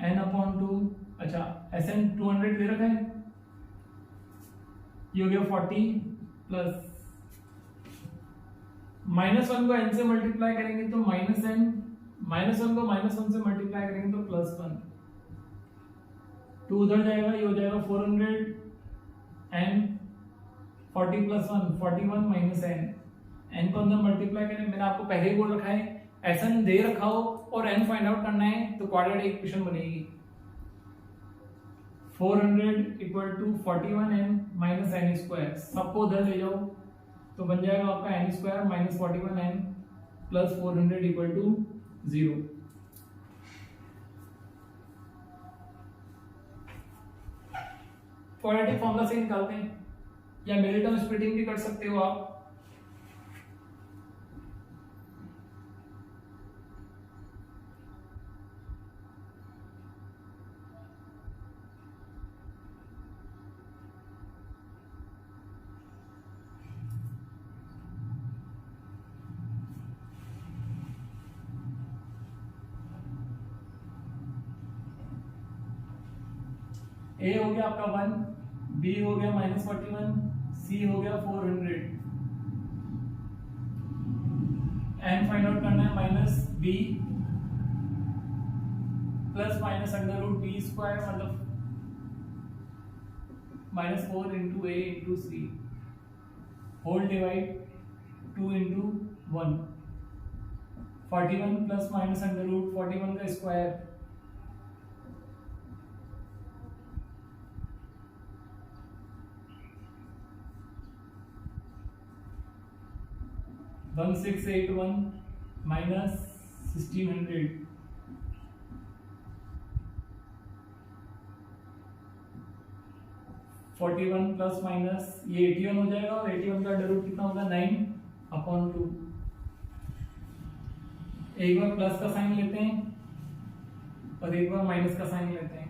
n/2। अच्छा, Sn 200 दे रखा है, ये हो गया 40 प्लस -1 को n से मल्टीप्लाई करेंगे तो -n, -1 को -1 से मल्टीप्लाई करेंगे तो +1, 2 उधर जाएगा, ये हो जाएगा 400 n 40 प्लस 1 41 माइनस n को अंदर मल्टीप्लाई करें। मैंने आपको पहले ही बोल रखा है Sn दे रखा हो और n फाइंड आउट करना है तो क्वाड्रेटिक इक्वेशन बनेगी। 400 equal to 41n minus n square, सबको उधर ले जाओ तो बन जाएगा आपका n square minus 41n plus 400 equal to 0। Quadratic formula से निकालते हैं या मिडिल टर्म स्प्लिटिंग भी कर सकते हो आप। ए हो गया आपका 1, बी हो गया -41, सी हो गया 400, एन फाइंड आउट करना है minus b plus minus under root b square मतलब -4 into a into c whole divide 2 into 1, 41 plus minus under root 41 का स्क्वायर 1681 माइनस 1600 41 प्लस माइनस ये 81 हो जाएगा और 81 का अंडर रूट कितना होगा 9/2। एक बार प्लस का साइन लेते हैं और एक बार माइनस का साइन लेते हैं।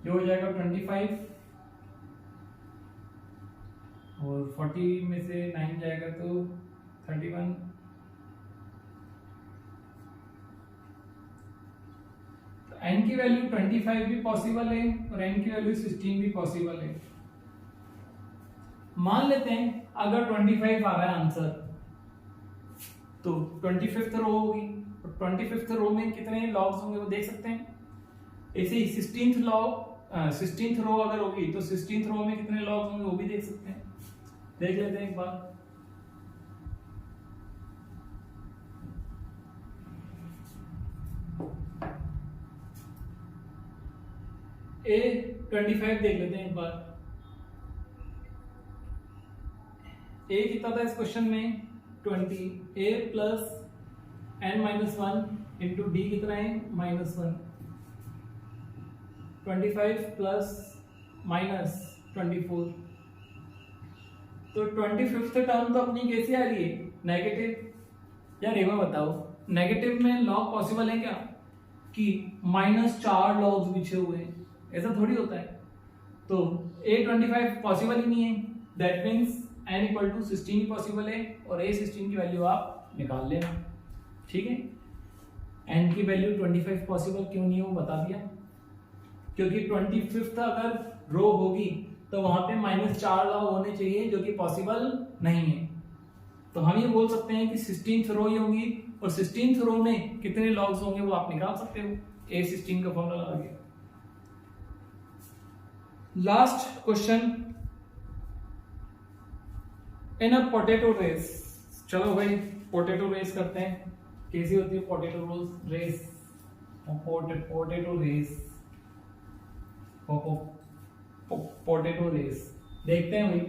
ये हो जाएगा 25 और 40 में से 9 जाएगा तो 31। तो n की वैल्यू 25 भी पॉसिबल है और n की वैल्यू 16 भी पॉसिबल है। मान लेते हैं अगर 25 आ रहा है आंसर तो 25th रो होगी और 25th रो में कितने लॉग्स होंगे वो देख सकते हैं। ऐसे ही 16th रो अगर होगी तो 16th रो में कितने लॉग्स होंगे वो भी देख सकते हैं। देख लेते हैं एक बार। A25 देख लेते हैं एक बार। A कितना था इस क्वेश्चन में 20, A plus n-1 into D कितना है -1, 25 प्लस -24। तो 25th टर्म तो अपनी कैसी आ रही है नेगेटिव। यार एक बार बताओ नेगेटिव में लॉग पॉसिबल है क्या कि -4 लॉग्स पीछे हुए हैं? ऐसा थोड़ी होता है। तो A25 पॉसिबल ही नहीं है, that means n equal to 16 possible है और A16 की वैल्यू आप निकाल लेना। ठीक है, n की वैल्यू 25 पॉसिबल क्यों नहीं हो बता दिया, क्योंकि 25th अगर रो होगी तो वहां पे -4 लॉग होने चाहिए जो कि पॉसिबल नहीं है। तो हम ये बोल सकते हैं कि 16th रो ही होगी और 16th रो में कितने लॉग्स होंगे वो आप निकाल सकते हो, A16 का फॉर्मूला लगा के। Last question, in a potato race, चलो भाई पोटैटो रेस करते हैं, कैसी होती है potato race, potato race, potato race देखते हैं भाई।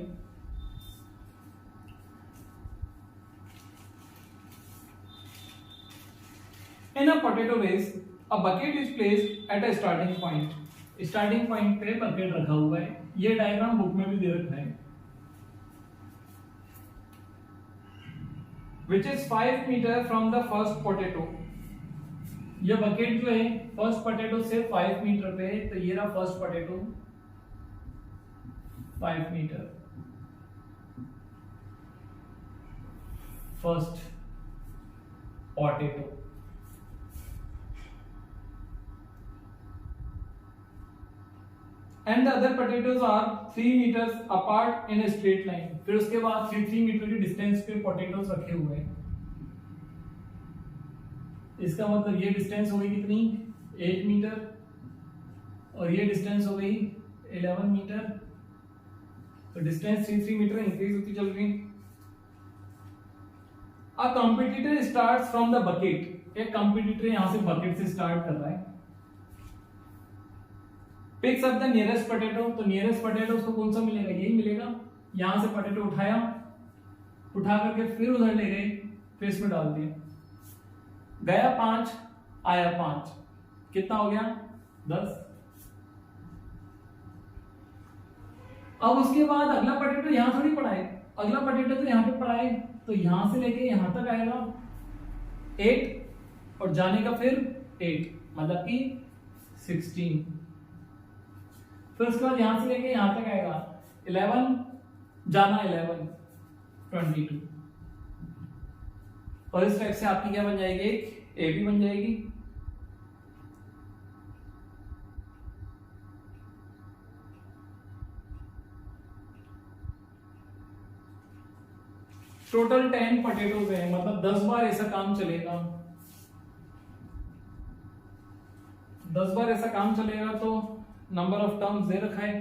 In a potato race, a bucket is placed at a starting point. Starting point पे बकेट रखा हुआ है, ये डायग्राम बुक में भी दे रखा है, which is 5 metre from the first potato. ये बकेट जो है फर्स्ट पोटैटो से 5 मीटर पे है, तो ये रहा first potato 5 metre, first potato. And the other potatoes are 3 meters apart in a straight line. फिर उसके बाद 3 मीटर की डिस्टेंस पे पोटैटोज रखे हुए हैं। इसका मतलब ये डिस्टेंस हो गई कितनी, 8 मीटर, और ये डिस्टेंस हो गई 11 मीटर। तो डिस्टेंस 3 मीटर इंक्रीज होती चल रही। अ competitor starts from the bucket, एक कॉम्पिटिटर यहां से बकेट से स्टार्ट कर रहा है। Picks up the nearest potato, तो नियरेस्ट पोटैटो उसको कौन सा मिलेगा, यही मिलेगा। यहां से पोटैटो उठाया, उठा करके फिर उधर ले गए, फिर इसमें डाल दिया, गया 5 आया 5, कितना हो गया 10। अब उसके बाद अगला पोटैटो यहां थोड़ी पड़ा है, अगला पोटैटो तो यहां पे पड़ा है, तो यहां से लेके यहां तक आएगा 8 और जाने का फिर 8, मतलब कि 16। फिर उसके बाद यहां से लेके यहां तक आएगा 11, जाना 11, 22। और इस टाइप से आपकी क्या बन जाएगी, एक ए बी बन जाएगी। टोटल 10 पोटैटोज है, मतलब 10 बार ऐसा काम चलेगा, 10 बार ऐसा काम चलेगा। तो नंबर ऑफ टर्म्स दे रखा है,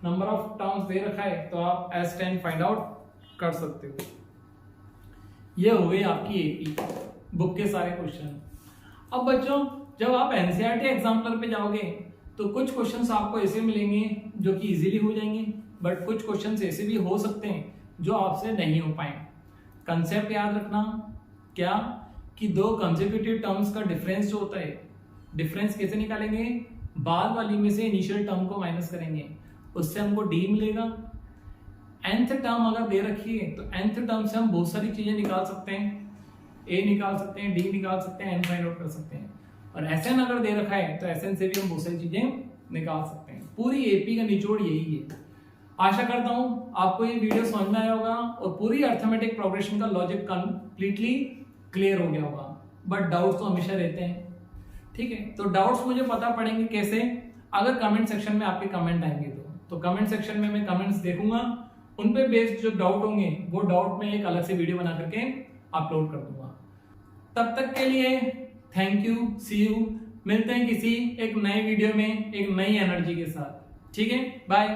नंबर ऑफ टर्म्स दे रखा है, तो आप S10 फाइंड आउट कर सकते हो। ये हो गई आपकी एपी बुक के सारे क्वेश्चन। अब बच्चों जब आप एनसीईआरटी एग्जाम्पलर पे जाओगे तो कुछ क्वेश्चंस आपको ऐसे मिलेंगे जो कि इजीली हो जाएंगे, बट कुछ क्वेश्चंस ऐसे भी हो सकते हैं जो आपसे नहीं हो पाए। कंसेप्ट याद रखना क्या, कि दो कंसेक्यूटिव टर्म्स का डिफरेंस जो होता है, डिफरेंस कैसे निकालेंगे, बाद वाली में से इनिशियल टर्म को माइनस करेंगे, उससे हमको डी मिलेगा। nth टर्म अगर दे रखी है तो nth टर्म से हम बहुत सारी चीजें निकाल सकते हैं, a निकाल सकते हैं, d निकाल सकते हैं, n फाइंड आउट कर सकते हैं। और Sn अगर दे रखा है तो Sn से भी हम बहुत सारी चीजें निकाल सकते हैं। पूरी एपी का निचोड़ यही है। आशा करता हूं आपको ये वीडियो समझ में आया होगा और पूरी अर्थमेटिक प्रोग्रेशन का लॉजिक कंप्लीटली क्लियर हो गया होगा, बट डाउट्स तो हमेशा रहते हैं। ठीक है, तो डाउट्स मुझे पता पड़ेंगे कैसे, अगर कमेंट सेक्शन में आपके कमेंट आएंगे तो कमेंट सेक्शन में मैं कमेंट्स देखूंगा, उन पे बेस्ड जो डाउट होंगे वो डाउट में एक अलग से वीडियो बना करके अपलोड कर दूंगा। तब तक के लिए थैंक यू, सी यू, मिलते हैं किसी एक नए वीडियो में एक नई एनर्जी के साथ। ठीक है, बाय।